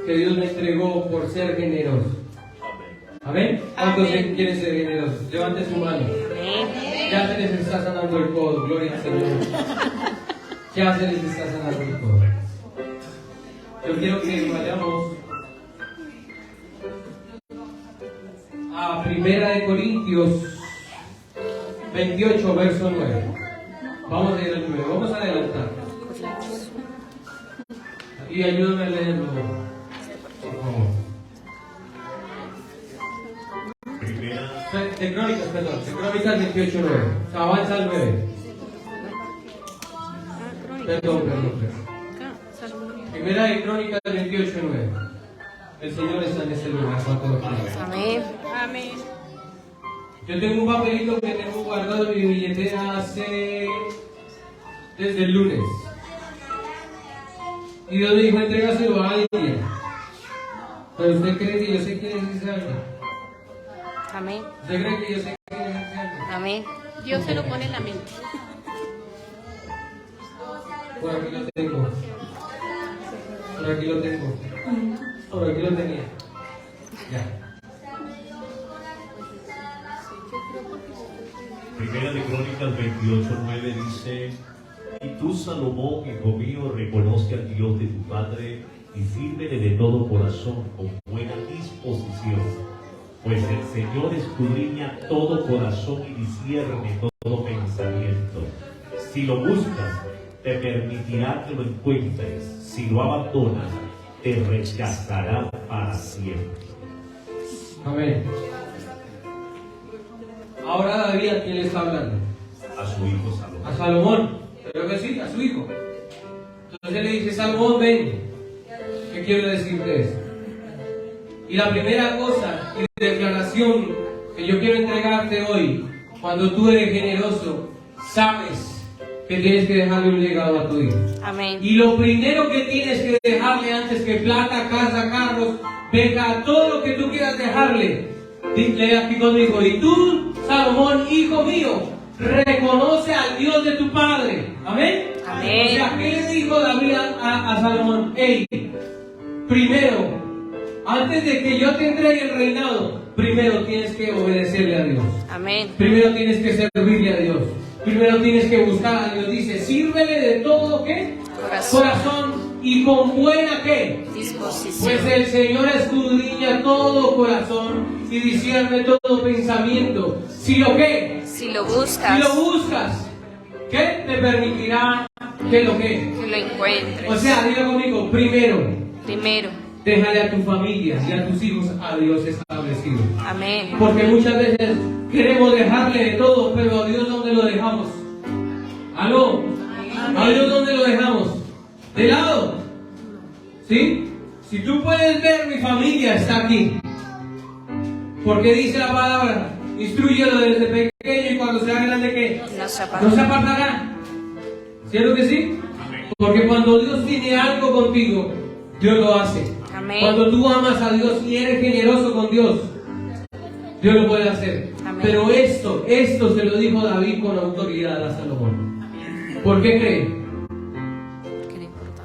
que Dios me entregó por ser generoso. ¿Amén? ¿Cuántos quieren ser generosos? Levante su mano. Ya se les está sanando el codo, gloria al Señor. Ya se les está sanando el codo. Yo quiero que vayamos a 1 Corintios 28, verso 9. Vamos a ir al 9, vamos a adelantar. Y ayúdame a leerlo, por favor. De Crónicas, perdón, de Crónicas 28, 9. Avanza al 9. Perdón. Primera de Crónicas 28, 9. El Señor está en este lugar. Amén. Amén. Yo tengo un papelito que tengo guardado en mi billetera desde el lunes. Y Dios me dijo, entrégaselo a alguien. Pero usted cree que yo sé quién es ese alguien. Amén. ¿Usted cree que yo sé quién es ese alguien? Amén. Dios se lo pone en la mente. Por aquí lo tengo. Por aquí lo tengo. Por aquí lo tenía. Ya. Primera de Crónicas 28:9 dice: Y tú, Salomón, hijo mío, reconoce al Dios de tu padre y sírvele de todo corazón, con buena disposición. Pues el Señor escudriña todo corazón y discierne todo pensamiento. Si lo buscas, te permitirá que lo encuentres. Si lo abandonas, te rechazará para siempre. Amén. Ahora David, ¿a quién le está hablando? A su hijo Salomón. A Salomón. Creo que sí, a su hijo. Entonces le dice, Salomón, ven. ¿Qué quiero decirte esto? Y la primera cosa y declaración que yo quiero entregarte hoy, cuando tú eres generoso, sabes que tienes que dejarle un legado a tu hijo. Amén. Y lo primero que tienes que dejarle antes que plata, casa, carros, beca, todo lo que tú quieras dejarle, dile aquí conmigo, y tú, Salomón, hijo mío, reconoce al Dios de tu padre. Amén. Amén. O sea, ¿qué le dijo David a Salomón? Hey, primero, antes de que yo te entregue el reinado, primero tienes que obedecerle a Dios. Amén. Primero tienes que servirle a Dios. Primero tienes que buscar a Dios. Dice, sírvele de todo, ¿qué? Corazón y con buena, ¿qué? Disposición. Pues el Señor escudriña todo corazón y discierne todo pensamiento. Si lo que, Si lo buscas, si lo buscas, ¿qué? Te permitirá que lo que. que lo encuentres. O sea, diga conmigo, primero, Primero. déjale a tu familia y a tus hijos a Dios establecido. Amén. Porque muchas veces queremos dejarle de todo, pero a Dios, ¿dónde lo dejamos? ¿Aló? ¿A Dios dónde lo dejamos? ¿De lado? ¿Sí? Si tú puedes ver, mi familia está aquí. Porque dice la palabra, instrúyelo desde pequeño y cuando sea grande, ¿qué? No se No se apartará. ¿Cierto que sí? Porque cuando Dios tiene algo contigo, Dios lo hace. Amén. Cuando tú amas a Dios y eres generoso con Dios, Dios lo puede hacer. Amén. Pero esto se lo dijo David con autoridad a Salomón. ¿Por qué cree?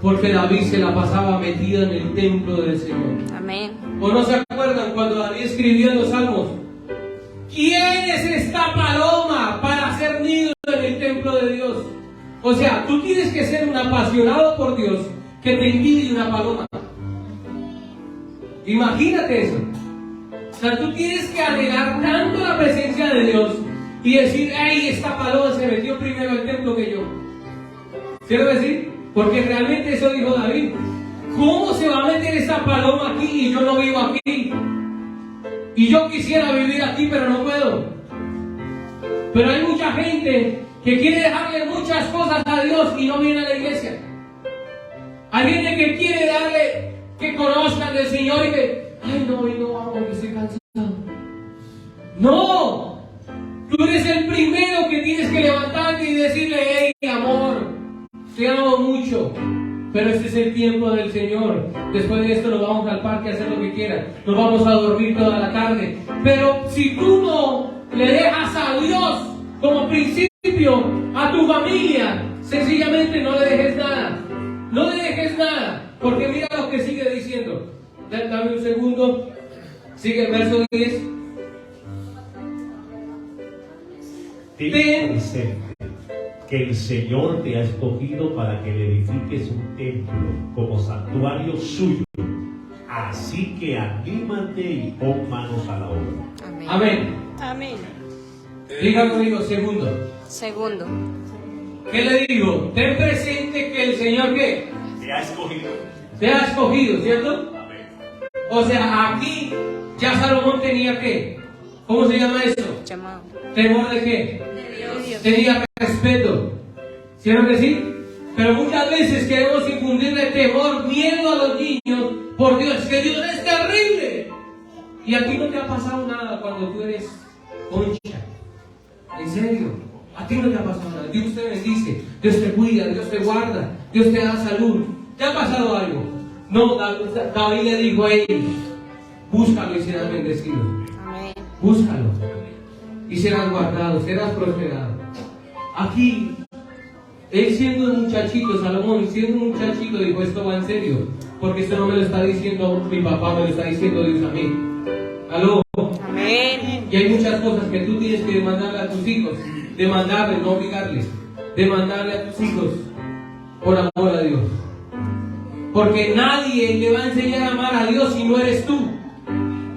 porque David se la pasaba metido en el templo del Señor. Amén. ¿O no se acuerdan cuando David escribió en los Salmos? ¿Quién es esta paloma para hacer nido en el templo de Dios? O sea, tú tienes que ser un apasionado por Dios que te envidie una paloma. Imagínate eso. O sea, tú tienes que anhelar tanto la presencia de Dios y decir, ¡ay, esta paloma se metió primero al templo que yo! ¿Quiero decir? Porque realmente eso dijo David. ¿Cómo se va a meter esa paloma aquí y yo no vivo aquí? Y yo quisiera vivir aquí, pero no puedo. Pero hay mucha gente que quiere dejarle muchas cosas a Dios y no viene a la iglesia. Hay gente que quiere darle que conozcan del Señor y que, ay, no, hoy no vamos, que estoy cansado. No, tú eres el primero que tienes que levantarte y decirle, hey, amor, te amo mucho, pero este es el tiempo del Señor. Después de esto nos vamos al parque a hacer lo que quieras, nos vamos a dormir toda la tarde. Pero si tú no le dejas a Dios como principio a tu familia, sencillamente no le dejes nada. No le dejes nada, porque mira lo que sigue diciendo. Dame un segundo. Sigue el verso 10. Ten presente que el Señor te ha escogido para que le edifiques un templo como santuario suyo. Así que anímate y pon manos a la obra. Amén. Amén. Amén. Diga conmigo, segundo. Segundo. ¿Qué le digo? Ten presente que el Señor, ¿qué? Te ha escogido. Te ha escogido, ¿cierto? Amén. O sea, aquí ya Salomón tenía ¿qué? ¿Cómo se llama eso? Llamado. ¿Temor de qué? De Dios. Tenía respeto. ¿Cierto que sí? Pero muchas veces queremos infundirle temor, miedo a los niños por Dios, que Dios es terrible. Y a ti no te ha pasado nada cuando tú eres concha. En serio. A ti no te ha pasado nada. Dios te bendice, Dios te cuida, Dios te guarda, Dios te da salud. ¿Te ha pasado algo? No, David le dijo a ellos, búscalo y serás bendecido. Amén. Búscalo y serás guardado, serás prosperado. Aquí, él siendo un muchachito, Salomón siendo un muchachito, dijo, esto va en serio, porque esto no me lo está diciendo mi papá, me lo está diciendo Dios a mí. ¿Aló? Amén. Y hay muchas cosas que tú tienes que demandarle a tus hijos, demandarles, no obligarles, demandarle a tus hijos por amor a Dios. Porque nadie le va a enseñar a amar a Dios si no eres tú.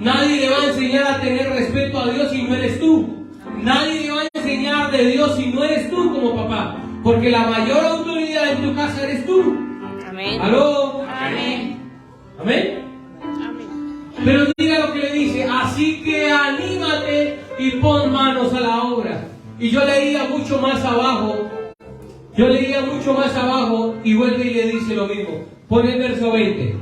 Nadie le va a enseñar a tener respeto a Dios si no eres tú. Nadie le va a enseñar de Dios si no eres tú como papá. Porque la mayor autoridad en tu casa eres tú. Amén. ¿Aló? Amén. ¿Amén? Amén. Pero diga lo que le dice, así que anímate y pon manos a la obra. Y yo leía mucho más abajo, y vuelve y le dice lo mismo. Pon el verso 20.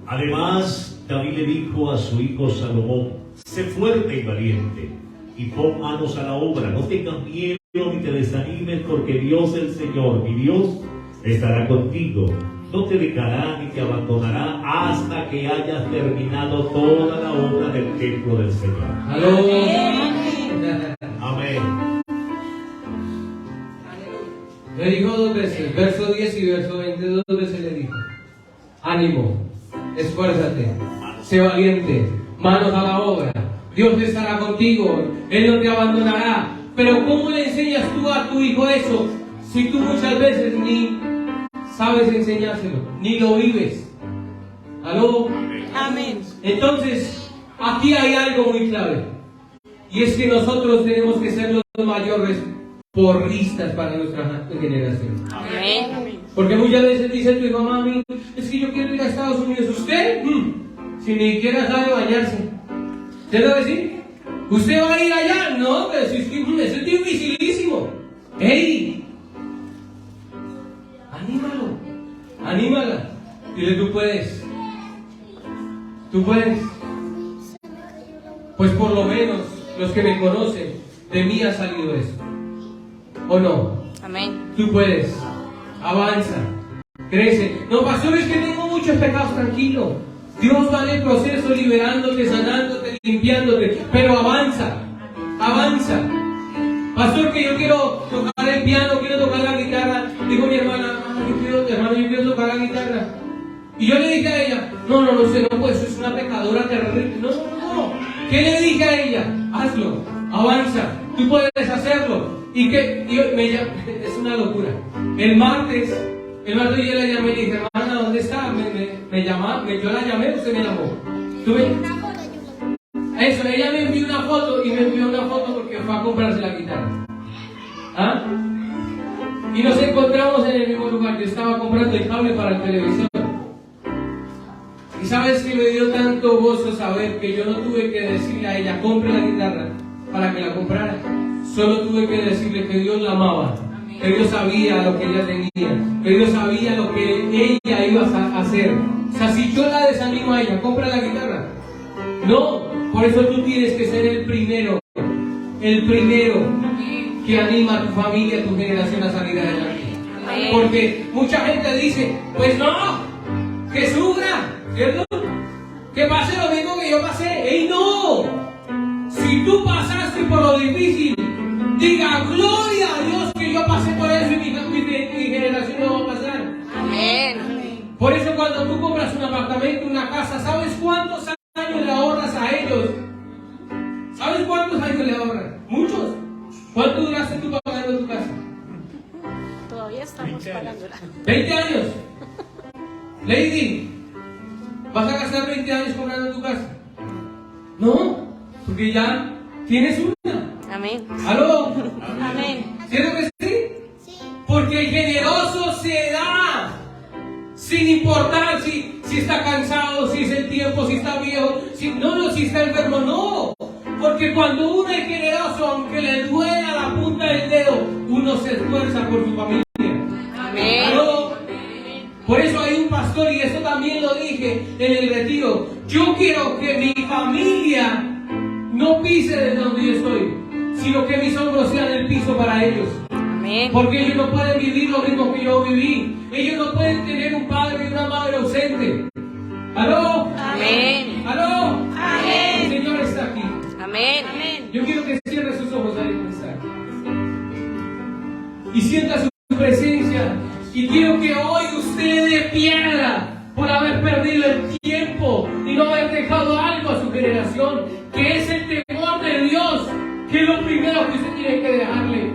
Además, David le dijo a su hijo Salomón, sé fuerte y valiente, y pon manos a la obra, no tengas miedo ni te desanimes, porque Dios el Señor, mi Dios, estará contigo. No te dejará ni te abandonará hasta que hayas terminado toda la obra del templo del Señor. ¿Aló? Amén. Le dijo dos veces, verso 10 y verso 20, dos veces le dijo, ánimo, esfuérzate, sé valiente, manos a la obra, Dios estará contigo, Él no te abandonará. Pero ¿cómo le enseñas tú a tu hijo eso si tú muchas veces ni sabes enseñárselo, ni lo vives? ¿Aló? Amén. Entonces, aquí hay algo muy clave, y es que nosotros tenemos que ser los mayores porristas para nuestra generación. Amén. Porque muchas veces dice tu hijo, mami, es que yo quiero ir a Estados Unidos. ¿Usted? Si ni siquiera sabe bañarse. ¿Usted lo decir? ¿Usted va a ir allá? No, pero si es que eso es dificilísimo. ¡Ey! Anímalo. Anímala. Dile, tú puedes. Tú puedes. Pues por lo menos los que me conocen, de mí ha salido eso. ¿O no? Amén. Tú puedes. Avanza. Crece. No, pastor, es que tengo muchos pecados. Tranquilo. Dios va en el proceso liberándote, sanándote, limpiándote. Pero avanza. Avanza. pastor, que yo quiero tocar el piano, quiero tocar la guitarra. Dijo mi hermana, hermano, yo quiero tocar la guitarra. Y yo le dije a ella, no, pues eso es una pecadora terrible. No. ¿Qué le dije a ella? Hazlo, avanza, tú puedes hacerlo. Es una locura. El martes yo la llamé y le dije, hermana, ¿dónde está? Yo la llamé, usted me llamó. Eso, ella me envió una foto y me envió una foto porque fue a comprarse la guitarra. ¿Ah? Y nos encontramos en el mismo lugar. Yo estaba comprando el cable para el televisor. Y sabes que me dio tanto gozo saber que yo no tuve que decirle a ella, compre la guitarra para que la comprara. Solo tuve que decirle que Dios la amaba, que Dios sabía lo que ella tenía, que Dios sabía lo que ella iba a hacer. O sea, si yo la desanimo a ella, compra la guitarra. No, por eso tú tienes que ser el primero que anima a tu familia, a tu generación a salir adelante. Porque mucha gente dice, pues no, que sufra, ¿cierto? Que pase lo mismo que yo pasé. ¡Ey, no! Si tú pasaste por lo difícil, diga, gloria a Dios que yo pasé por eso y mi generación no va a pasar. Amén. Por eso cuando tú compras un apartamento, una casa, ¿sabes cuántos años le ahorras a ellos? ¿Sabes cuántos años le ahorras? Muchos. ¿Cuánto duraste tú pagando tu casa? Todavía estamos pagándola. 20 años. Lady, ¿vas a gastar 20 años comprando tu casa? No, porque ya tienes una. Amén. ¿Aló? Amén. ¿Cierto que sí? Sí. Porque el generoso se da sin importar si está cansado, si es el tiempo, si está viejo, si está enfermo, no. Porque cuando uno es generoso, aunque le duela la punta del dedo, uno se esfuerza por su familia. Amén. ¿Aló? Por eso hay un pastor, y eso también lo dije en el retiro. Yo quiero que mi familia no pise desde donde yo estoy, sino que mis hombros sean el piso para ellos. Amén. Porque ellos no pueden vivir lo mismo que yo viví. Ellos no pueden tener un padre y una madre ausente. ¿Aló? Amén. ¿Aló? Amén. El Señor está aquí. Amén. Yo quiero que cierre sus ojos ahí donde está. Y sienta su presencia. Y quiero que hoy usted de piedra por haber perdido el tiempo y no haber dejado algo a su generación, que es el temor de Dios, que es lo primero que usted tiene que dejarle.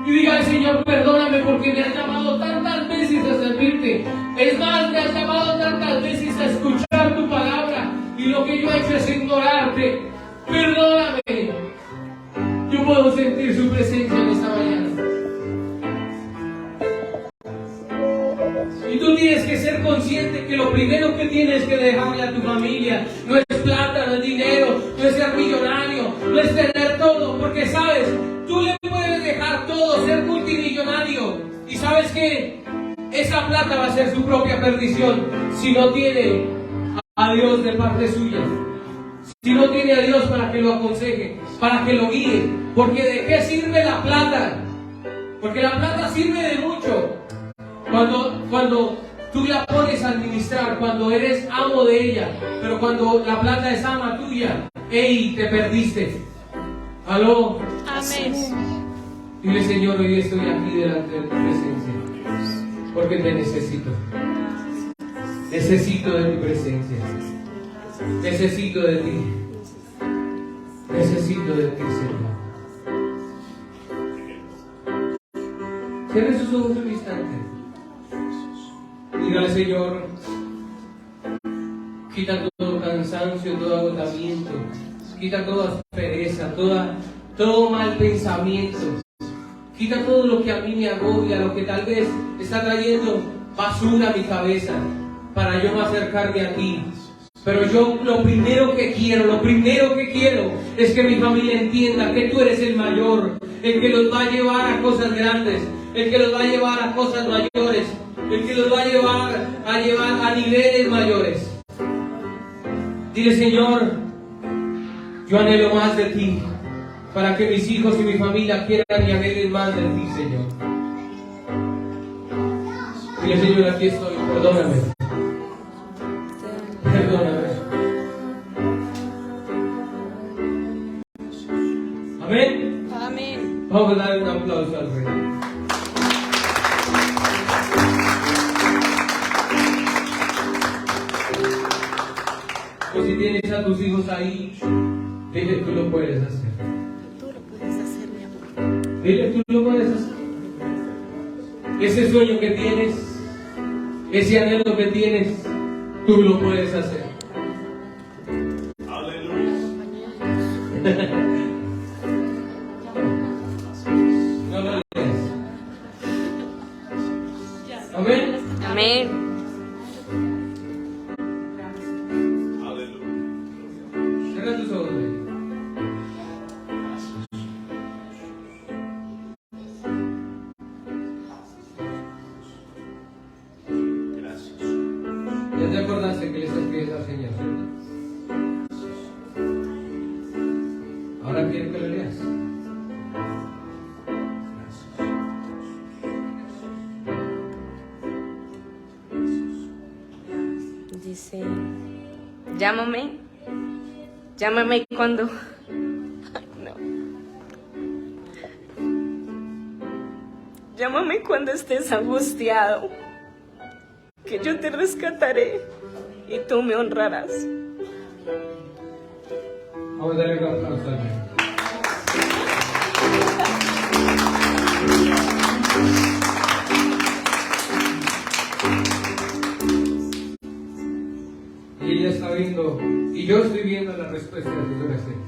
Y diga al Señor, perdóname porque me has llamado tantas veces a servirte. Es más, me has llamado tantas veces a escuchar tu palabra y lo que yo he hecho es ignorarte. Perdóname. Yo puedo sentir su presencia en esta mañana. Y tú tienes que ser consciente que lo primero que tienes que dejarle a tu familia no es plata, no es dinero, no es ser millonario, no es tener todo, porque sabes, tú le puedes dejar todo, ser multimillonario, y sabes que esa plata va a ser su propia perdición si no tiene a Dios de parte suya, si no tiene a Dios para que lo aconseje, para que lo guíe. Porque ¿de qué sirve la plata? Porque la plata sirve de mucho cuando tú la pones a administrar, cuando eres amo de ella, pero cuando la plata es ama tuya, ¡ey! Te perdiste. ¿Aló? Amén. Dile, Señor, hoy estoy aquí delante de tu presencia, porque te necesito. Necesito de tu presencia. Necesito de ti. Necesito de ti, Señor. Cierre sus ojos un instante. Dígale, Señor, quita todo cansancio, todo agotamiento, quita toda pereza, todo mal pensamiento, quita todo lo que a mí me agobia, lo que tal vez está trayendo basura a mi cabeza para yo acercarme a ti. Pero yo lo primero que quiero es que mi familia entienda que tú eres el mayor, el que los va a llevar a cosas grandes, el que los va a llevar a cosas mayores, el que los va a llevar a niveles mayores. Dile, Señor, yo anhelo más de ti, para que mis hijos y mi familia quieran y anhelen más de ti, Señor. Dile, Señor, aquí estoy, perdóname. Perdóname. Amén. Vamos a dar un aplauso al Rey. O si tienes a tus hijos ahí, dile, tú lo puedes hacer. Tú lo puedes hacer, mi amor. Dile, tú lo puedes hacer. Ese sueño que tienes, ese anhelo que tienes, tú lo puedes hacer. Aleluya. No lo lees. Amén. Amén. Aleluya. Cierra tus ojos. Rey. Gracias. Ya te acordaste que le estás pidiendo al Señor, ¿cierto? Ahora quiero que lo leas. Dice, llámame. Llámame cuando... No. Llámame cuando estés angustiado, que yo te rescataré y tú me honrarás. Vamos a darle un aplauso al Rey. Y ella está viendo, y yo estoy viendo la respuesta de sus oraciones.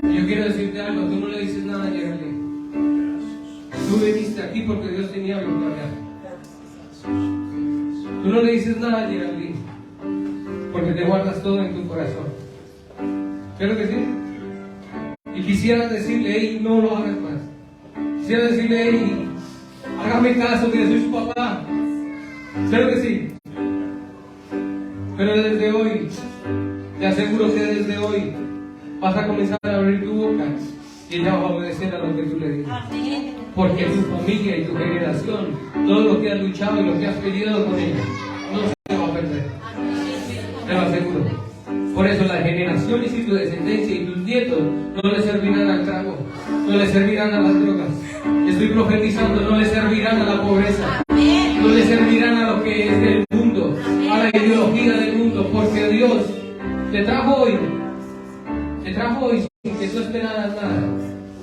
Y yo quiero decirte algo, tú no le dices nada a Geraldine. Tú viniste aquí porque Dios tenía algo que hablar. Tú no le dices nada a Geraldine, porque te guardas todo en tu corazón. ¿Claro que sí? Y quisiera decirle, hey, no lo hagas más. Quisiera decirle, hey, hágame caso que soy su papá. ¿Claro que sí? Pero desde hoy, te aseguro que desde hoy vas a comenzar a abrir tu boca y ella va a obedecer a lo que tú le digas. Porque tu familia y tu generación, todo lo que has luchado y lo que has peleado con ella, no se va a perder. Te lo aseguro. Por eso las generaciones y tu descendencia y tus nietos no le servirán al trago, no le servirán a las drogas. Estoy profetizando, no le servirán a la pobreza, no le servirán a lo que es del mundo, a la ideología del mundo, porque Dios te trajo hoy sin que tú esperaras nada,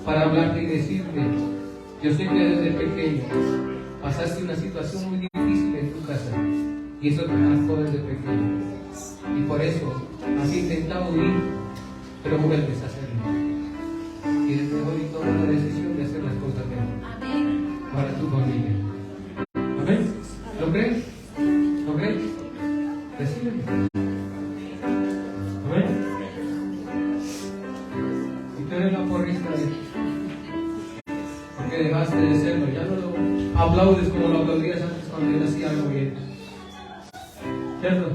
para hablarte y decirte, yo sé que desde pequeño pasaste una situación muy difícil en tu casa y eso te marcó desde pequeño. Y por eso has intentado huir, pero vuelves a hacerlo. Y desde hoy tomas la decisión de hacer las cosas mejor para tu familia. ¿Amén? ¿Lo crees? ¿Lo crees? Recíbelo. ¿Amén? Y tú eres la porrista de porque dejaste de serlo. Ya no lo aplaudes como lo aplaudías antes cuando él hacía algo bien. ¿Cierto?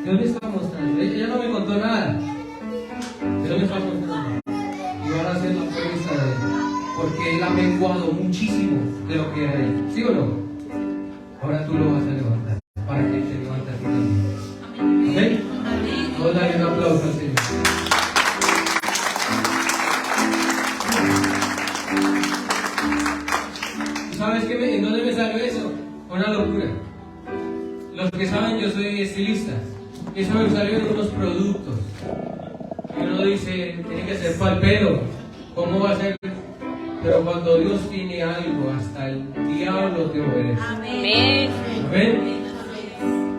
Dios me está mostrando. Ella no me contó nada. Dios me está mostrando. Y van a hacer la porrista de él. Porque él ha menguado muchísimo de lo que era él. ¿Sí o no? Ahora tú lo vas a levantar. Para que te levante a ti también. ¿Amén? Vamos a darle un aplauso al Señor. ¿Sabes qué en dónde me salió eso? Una locura. Los que saben, yo soy estilista. Eso me salió en unos productos. Y uno dice, tiene que ser para el pelo. ¿Cómo va a ser? Pero cuando Dios tiene algo, hasta el diablo te obedece. Amén. ¿Amén?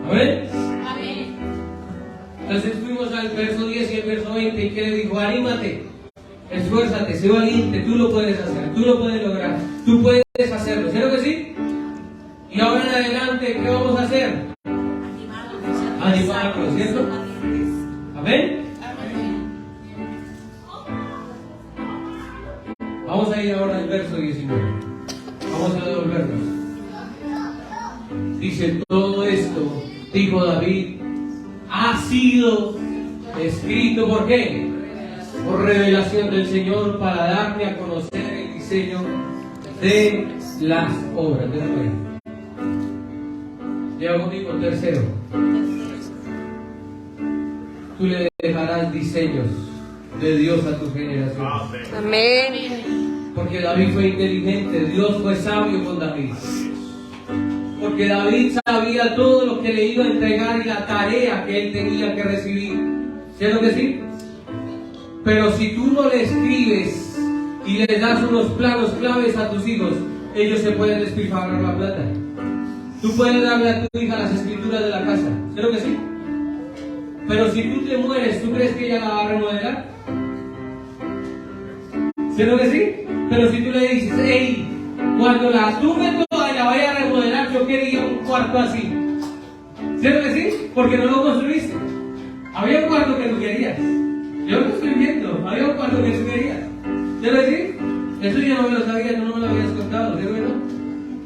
¿Amén? Entonces fuimos al verso 10 y el verso 20 y que le dijo, anímate, esfuérzate, sé valiente, tú lo puedes hacer, tú lo puedes lograr, tú puedes hacerlo, ¿cierto que sí? Y ahora en adelante, ¿qué vamos a hacer? Animarnos, ¿cierto? ¿Amén? Vamos a ir ahora al verso 19. Vamos a devolvernos. Dice, todo esto, dijo David, ha sido escrito, ¿por qué? Por revelación del Señor, para darme a conocer el diseño de las obras. Llega conmigo, tercero. tú le dejarás diseños de Dios a tu generación. Amén. Porque David fue inteligente, Dios fue sabio con David. Porque David sabía todo lo que le iba a entregar y la tarea que él tenía que recibir. ¿Cierto que sí? Pero si tú no le escribes y le das unos planos claves a tus hijos, ellos se pueden despilfarrar la plata. Tú puedes darle a tu hija las escrituras de la casa. ¿Cierto que sí? Pero si tú te mueres, ¿tú crees que ella la va a remodelar? ¿Cierto que sí? Pero si tú le dices, hey, cuando la tumbe toda y la vaya a remodelar, yo quería un cuarto así. ¿Cierto que sí? Porque no lo construiste. Había un cuarto que tú querías. Yo lo estoy viendo. Había un cuarto que tú querías. ¿Cierto que sí? Eso yo no me lo sabía, tú no me lo habías contado. ¿Cierto que no?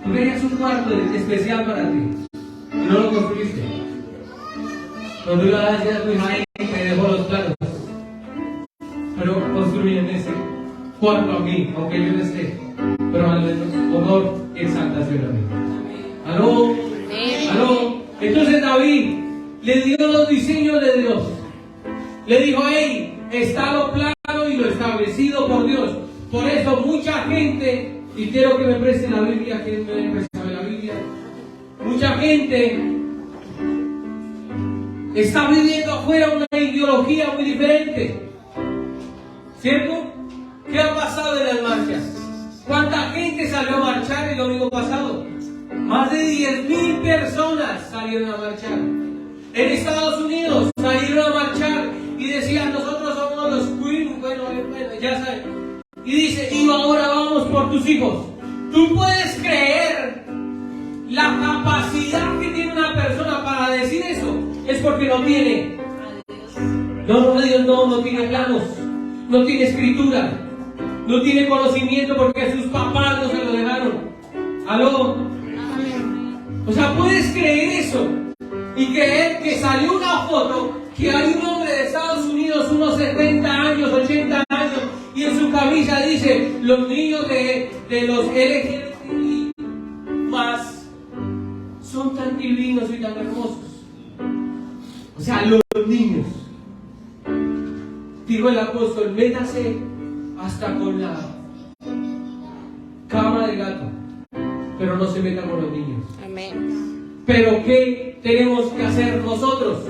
Tú querías un cuarto especial para ti. Y no lo construiste. Cuando tú le das a tu hija, te dejo los planos. Pero construyen ese cuarto a mí, aunque yo no esté. Pero al menos honor y exaltación a mí. ¿Aló? ¿Aló? Entonces David le dio los diseños de Dios. Le dijo, hey, está lo plano y lo establecido por Dios. Por eso mucha gente, y quiero que me presten la Biblia, ¿quién me presta la Biblia? Mucha gente está viviendo afuera una ideología muy diferente. ¿Cierto? ¿Qué ha pasado en las marchas? ¿Cuánta gente salió a marchar el domingo pasado? Más de 10,000 personas salieron a marchar. En Estados Unidos salieron a marchar y decían, nosotros somos los Queen, bueno, ya saben. Y dice, y ahora vamos por tus hijos. Tú puedes creer la capacidad que tiene una persona para decir eso. Es porque no tiene. No, Dios no tiene planos, no tiene escritura, no tiene conocimiento porque sus papás no se lo dejaron. ¿Aló? O sea, puedes creer eso y creer que salió una foto que hay un hombre de Estados Unidos, unos 70 años, 80 años, y en su camisa dice, los niños de los LGBTI más son tan divinos y tan hermosos. O sea, los niños. Dijo el apóstol, métase hasta con la cama de gato, pero no se meta con los niños. Amén. Pero ¿qué tenemos que hacer nosotros?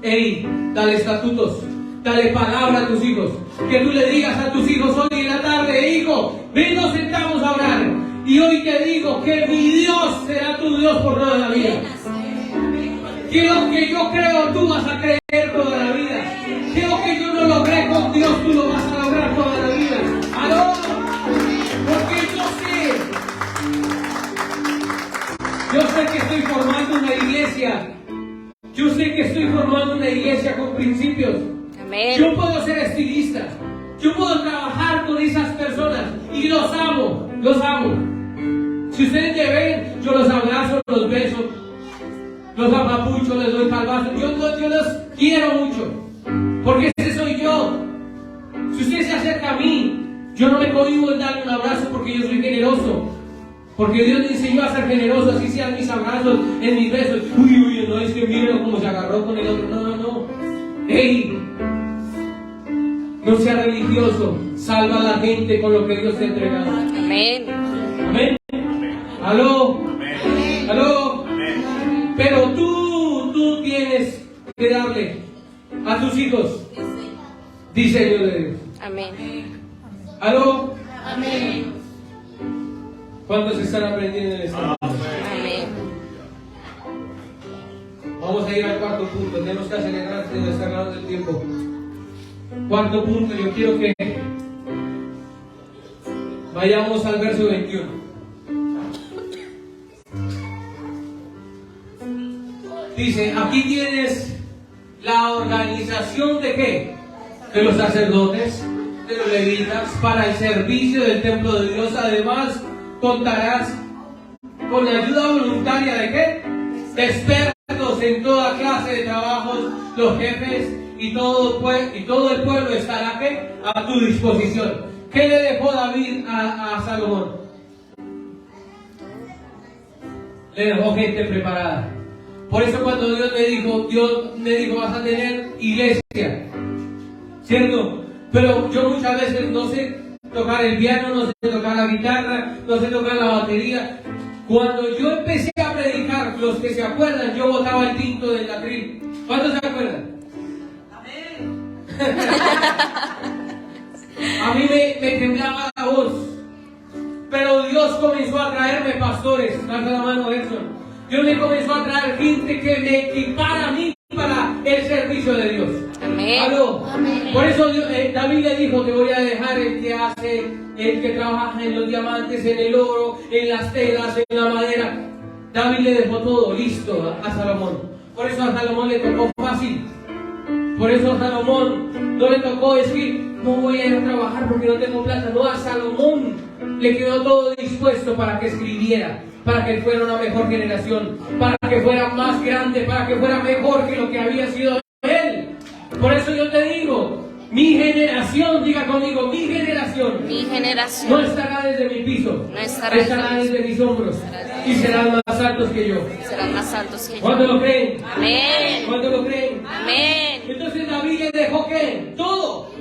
Ey, dale estatutos, dale palabra a tus hijos. Que tú le digas a tus hijos hoy en la tarde, hijo, ven, nos sentamos a orar. Y hoy te digo que mi Dios será tu Dios por toda la vida. Que lo que yo creo tú vas a creer toda la vida. Que lo que yo no logré con Dios tú lo vas a lograr toda la vida. ¡Aló! Porque yo sé que estoy formando una iglesia. Yo sé que estoy formando una iglesia con principios. Amén. Yo puedo ser estilista. Yo puedo trabajar con esas personas. Y los amo. Los amo. Si ustedes me ven, yo los abrazo, los beso. Los apapucho, les doy palmazo. Yo los quiero mucho. Porque ese soy yo. Si usted se acerca a mí, yo no me cohibo en darle un abrazo porque yo soy generoso. Porque Dios me enseñó a ser generoso, así sean mis abrazos, en mis besos. Uy, no, es que mírenlo como se agarró con el otro. No. ¡Ey! No sea religioso. Salva a la gente con lo que Dios te ha entregado. Amén. Amén. ¿Aló? Amén. ¿Aló? Amén. Pero tú tienes que darle a tus hijos diseño de Dios. Amén. ¿Aló? Amén. ¿Cuántos están aprendiendo en esto? Amén. Vamos a ir al cuarto punto. Tenemos que acelerar, se nos está acabando el tiempo. Cuarto punto, yo quiero que vayamos al verso 21. Dice, aquí tienes la organización de ¿qué? De los sacerdotes, de los levitas, para el servicio del templo de Dios. Además, contarás con la ayuda voluntaria de ¿qué? De expertos en toda clase de trabajos, los jefes y todo el pueblo estará ¿qué? A tu disposición. ¿Qué le dejó David a Salomón? Le dejó gente preparada. Por eso cuando Dios me dijo, vas a tener iglesia, ¿cierto? Pero yo muchas veces no sé tocar el piano, no sé tocar la guitarra, no sé tocar la batería. Cuando yo empecé a predicar, los que se acuerdan, yo botaba el tinto del atril. ¿Cuántos se acuerdan? Amén. A mí me temblaba la voz. Pero Dios comenzó a traerme pastores. Levanta la mano, Edson. Dios me comenzó a traer gente que me equipara a mí para el servicio de Dios. Amén. ¿Aló? Amén. Por eso David le dijo, te voy a dejar el que trabaja en los diamantes, en el oro, en las telas, en la madera. David le dejó todo listo a Salomón. Por eso a Salomón le tocó fácil. Por eso a Salomón no le tocó decir, no voy a ir a trabajar porque no tengo plata. No, a Salomón le quedó todo dispuesto para que escribiera, para que fuera una mejor generación, para que fuera más grande, para que fuera mejor que lo que había sido él. Por eso yo te digo, mi generación, diga conmigo, mi generación no estará desde mi piso, No estará desde mis hombros y serán más altos que yo. Serán más altos que yo. ¿Cuánto lo creen? Amén. ¿Cuánto lo creen? Amén. Entonces David le dejó ¿qué? Todo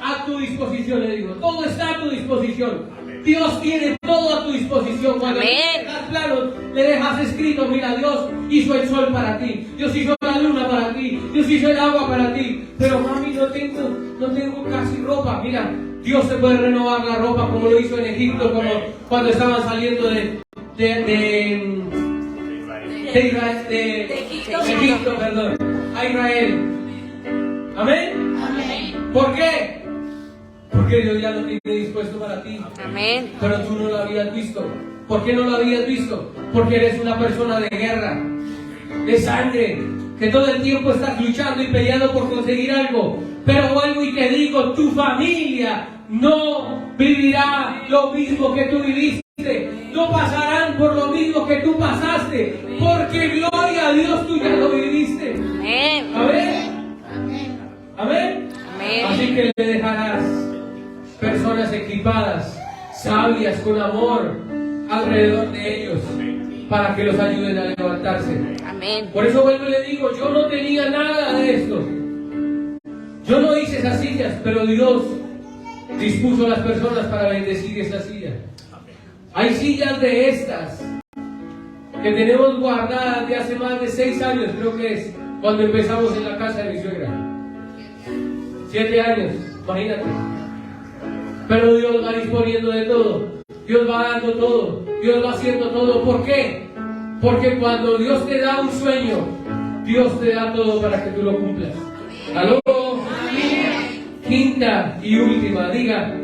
a tu disposición, le digo, todo está a tu disposición. Dios tiene todo a tu disposición. Cuando Amén. le dejas claro, le dejas escrito, mira, Dios hizo el sol para ti, Dios hizo la luna para ti, Dios hizo el agua para ti. Pero mami, no tengo casi ropa. Mira, Dios se puede renovar la ropa como lo hizo en Egipto, como cuando estaban saliendo de Egipto, perdón, a Israel. Amén. Amén. ¿Por qué? Porque Dios ya lo tiene dispuesto para ti. Amén. Pero tú no lo habías visto. ¿Por qué no lo habías visto? Porque eres una persona de guerra, de sangre, que todo el tiempo estás luchando y peleando por conseguir algo. Pero vuelvo y te digo, tu familia no vivirá lo mismo que tú viviste. No pasarán por lo mismo que tú pasaste. Porque gloria a Dios, tú ya lo viviste. Amén. Amén. Amén. Amén. Amén. Así que le dejarás personas equipadas, sabias, con amor alrededor de ellos, para que los ayuden a levantarse. Amén. Por eso vuelvo y le digo, yo no tenía nada de esto. Yo no hice esas sillas, pero Dios dispuso a las personas para bendecir esas sillas. Hay sillas de estas que tenemos guardadas de hace más de 6 años, creo que es, cuando empezamos en la casa de mi suegra. 7 años, imagínate. Pero Dios va disponiendo de todo. Dios va dando todo. Dios va haciendo todo. ¿Por qué? Porque cuando Dios te da un sueño, Dios te da todo para que tú lo cumplas. ¿Aló? Quinta y última, diga,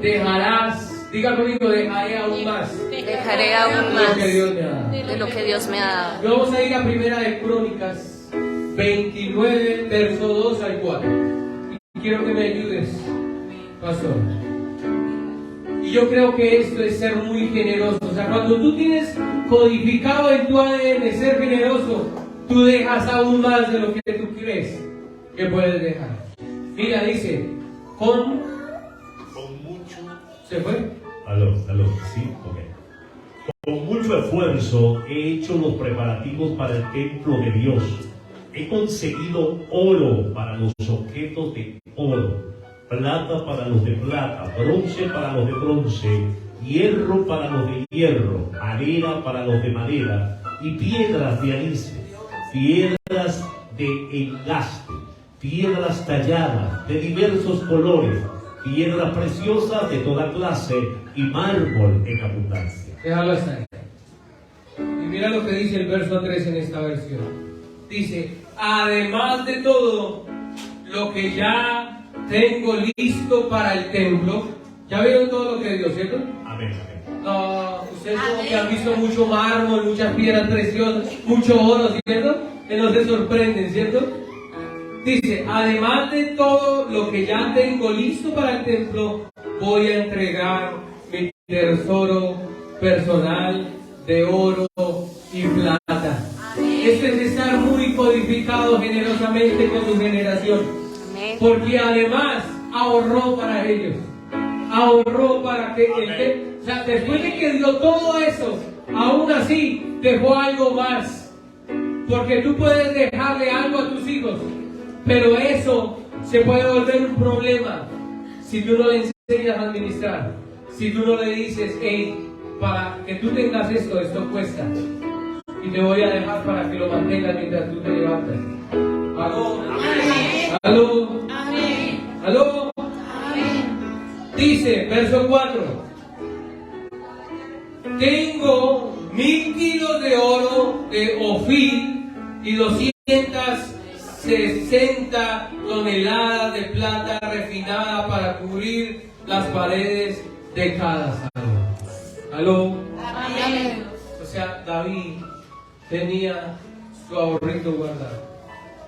dejarás, diga conmigo, dejaré aún más Dejaré aún lo más que Dios me ha dado. de lo que Dios me ha dado. Vamos a ir a Primera de Crónicas 29, verso 2 al 4. Y quiero que me ayudes, pastor. Y yo creo que esto es ser muy generoso. O sea, cuando tú tienes codificado en tu ADN ser generoso, tú dejas aún más de lo que tú crees que puedes dejar. Mira, dice, con mucho. ¿Se fue? Aló, sí, ok. Con mucho esfuerzo he hecho los preparativos para el templo de Dios. He conseguido oro para los objetos de oro, plata para los de plata, bronce para los de bronce, hierro para los de hierro, madera para los de madera, y piedras de anice, piedras de engaste, piedras talladas de diversos colores, piedras preciosas de toda clase y mármol en abundancia. Déjalo hasta ahí. Y mira lo que dice el verso 3 en esta versión. Dice, además de todo lo que ya tengo listo para el templo. ¿Ya vieron todo lo que dio, cierto? Amén, amén. No, ustedes como que han visto mucho mármol, muchas piedras preciosas, mucho oro, ¿cierto? Que no se sorprenden, ¿cierto? Dice, además de todo lo que ya tengo listo para el templo, voy a entregar mi tesoro personal de oro y plata. Este es estar muy codificado generosamente con tu generación. Porque además ahorró para ellos. Ahorró para que o sea, después de que dio todo eso, aún así dejó algo más porque tú puedes dejarle algo a tus hijos, pero eso se puede volver un problema si tú no le enseñas a administrar, si tú no le dices, hey, para que tú tengas esto cuesta, y te voy a dejar para que lo mantengas mientras tú te levantas. ¿Aló? Amén. ¿Aló? Amén. ¿Aló? Amén. Dice, verso 4, tengo 1000 kilos de oro de Ofir y 260 toneladas de plata refinada para cubrir las paredes de cada salón. ¿Aló? Amén. O sea, David tenía su ahorrito guardado.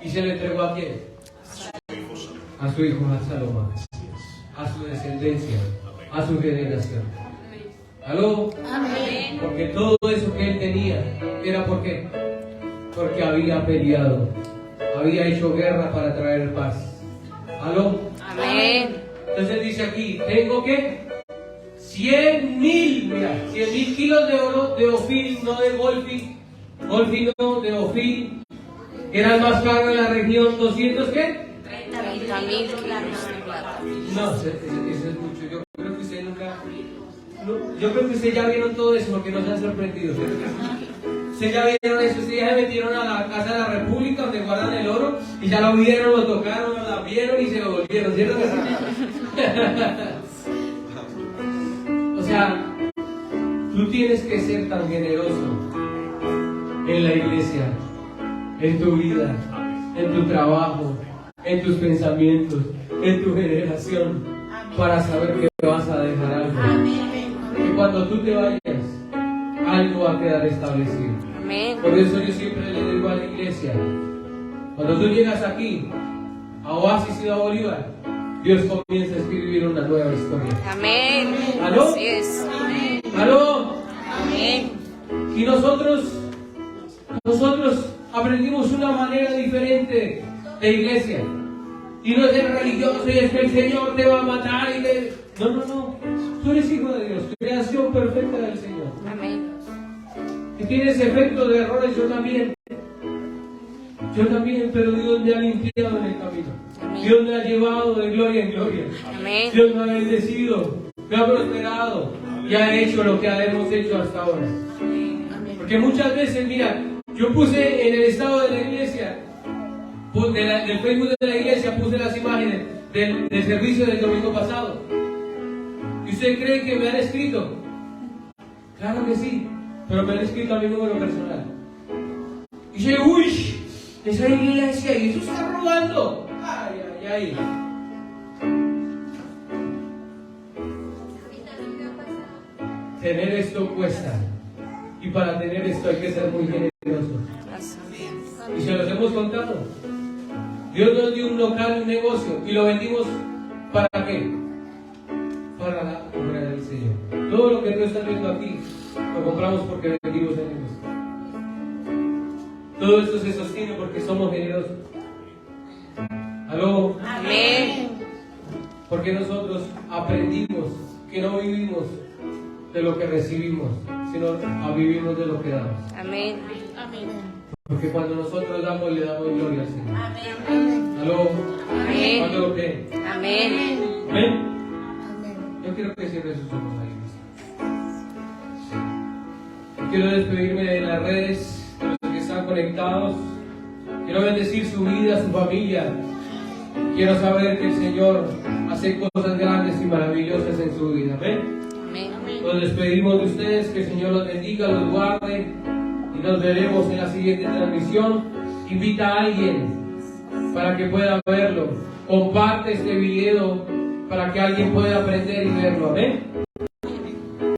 ¿Y se le entregó a quién? A su hijo Salomón, a su descendencia, a su generación. ¿Aló? Amén. Porque todo eso que él tenía era porque había peleado, había hecho guerra para traer paz. ¿Aló? Amén. Entonces dice aquí, tengo que 100,000, mira, 100,000 kilos de oro de Ofir, no de Golfi no, de Ofir, era el más caro de la región. 200 ¿qué? 30,000 kilos de plata. No, eso es mucho. Yo creo que usted nunca. Yo creo que ustedes ya vieron todo eso porque nos han sorprendido. Ustedes ya vieron eso, ustedes ya se metieron a la Casa de la República donde guardan el oro y ya lo vieron, lo tocaron, lo lambieron y se lo volvieron, ¿cierto que sí? O sea, tú tienes que ser tan generoso en la iglesia, en tu vida, en tu trabajo, en tus pensamientos, en tu generación, para saber que vas a dejar algo. Que cuando tú te vayas, algo va a quedar establecido. Amén. Por eso yo siempre le digo a la iglesia, cuando tú llegas aquí, a Oasis y a Bolívar, Dios comienza a escribir una nueva historia. Amén. ¿Aló? Así es. Amén. ¿Aló? Amén. Y nosotros aprendimos una manera diferente de iglesia. Y no es ser religioso y es que el Señor te va a matar y te... No. Tú eres hijo de Dios, creación perfecta del Señor. Amén. Que tienes efecto de errores, yo también. Yo también, pero Dios me ha limpiado en el camino. Amén. Dios me ha llevado de gloria en gloria. Amén. Dios me ha bendecido, me ha prosperado y ha hecho lo que hemos hecho hasta ahora. Porque muchas veces, mira, yo puse en el estado de la iglesia, del Facebook de la iglesia, puse las imágenes del servicio del domingo pasado. ¿Y usted cree que me han escrito? Claro que sí, pero me han escrito a mi número personal. Y yo, uy, esa iglesia, y eso está robando. Ay. Tener esto cuesta. Y para tener esto hay que ser muy generoso. Y se los hemos contado. Dios nos dio un local, un negocio, y lo vendimos ¿para qué? Para la obra del Señor. Todo lo que tú estás viendo aquí, lo compramos porque vendimos el negocio. Todo esto se sostiene porque somos generosos. ¿Aló? Amén. Porque nosotros aprendimos que no vivimos de lo que recibimos, sino vivimos de lo que damos. Amén. Porque cuando nosotros damos, le damos gloria al Señor. Amén. ¿Aló? Amén. ¿Cuándo lo creen? Amén. ¿Ven? Yo quiero que cierre sus ojos ahí. Quiero despedirme de las redes, de los que están conectados. Quiero bendecir su vida, su familia. Quiero saber que el Señor hace cosas grandes y maravillosas en su vida. ¿Ven? Amén. Nos despedimos de ustedes, que el Señor los bendiga, los guarde y nos veremos en la siguiente transmisión. Invita a alguien para que pueda verlo. Comparte este video para que alguien pueda aprender y verlo. Amén.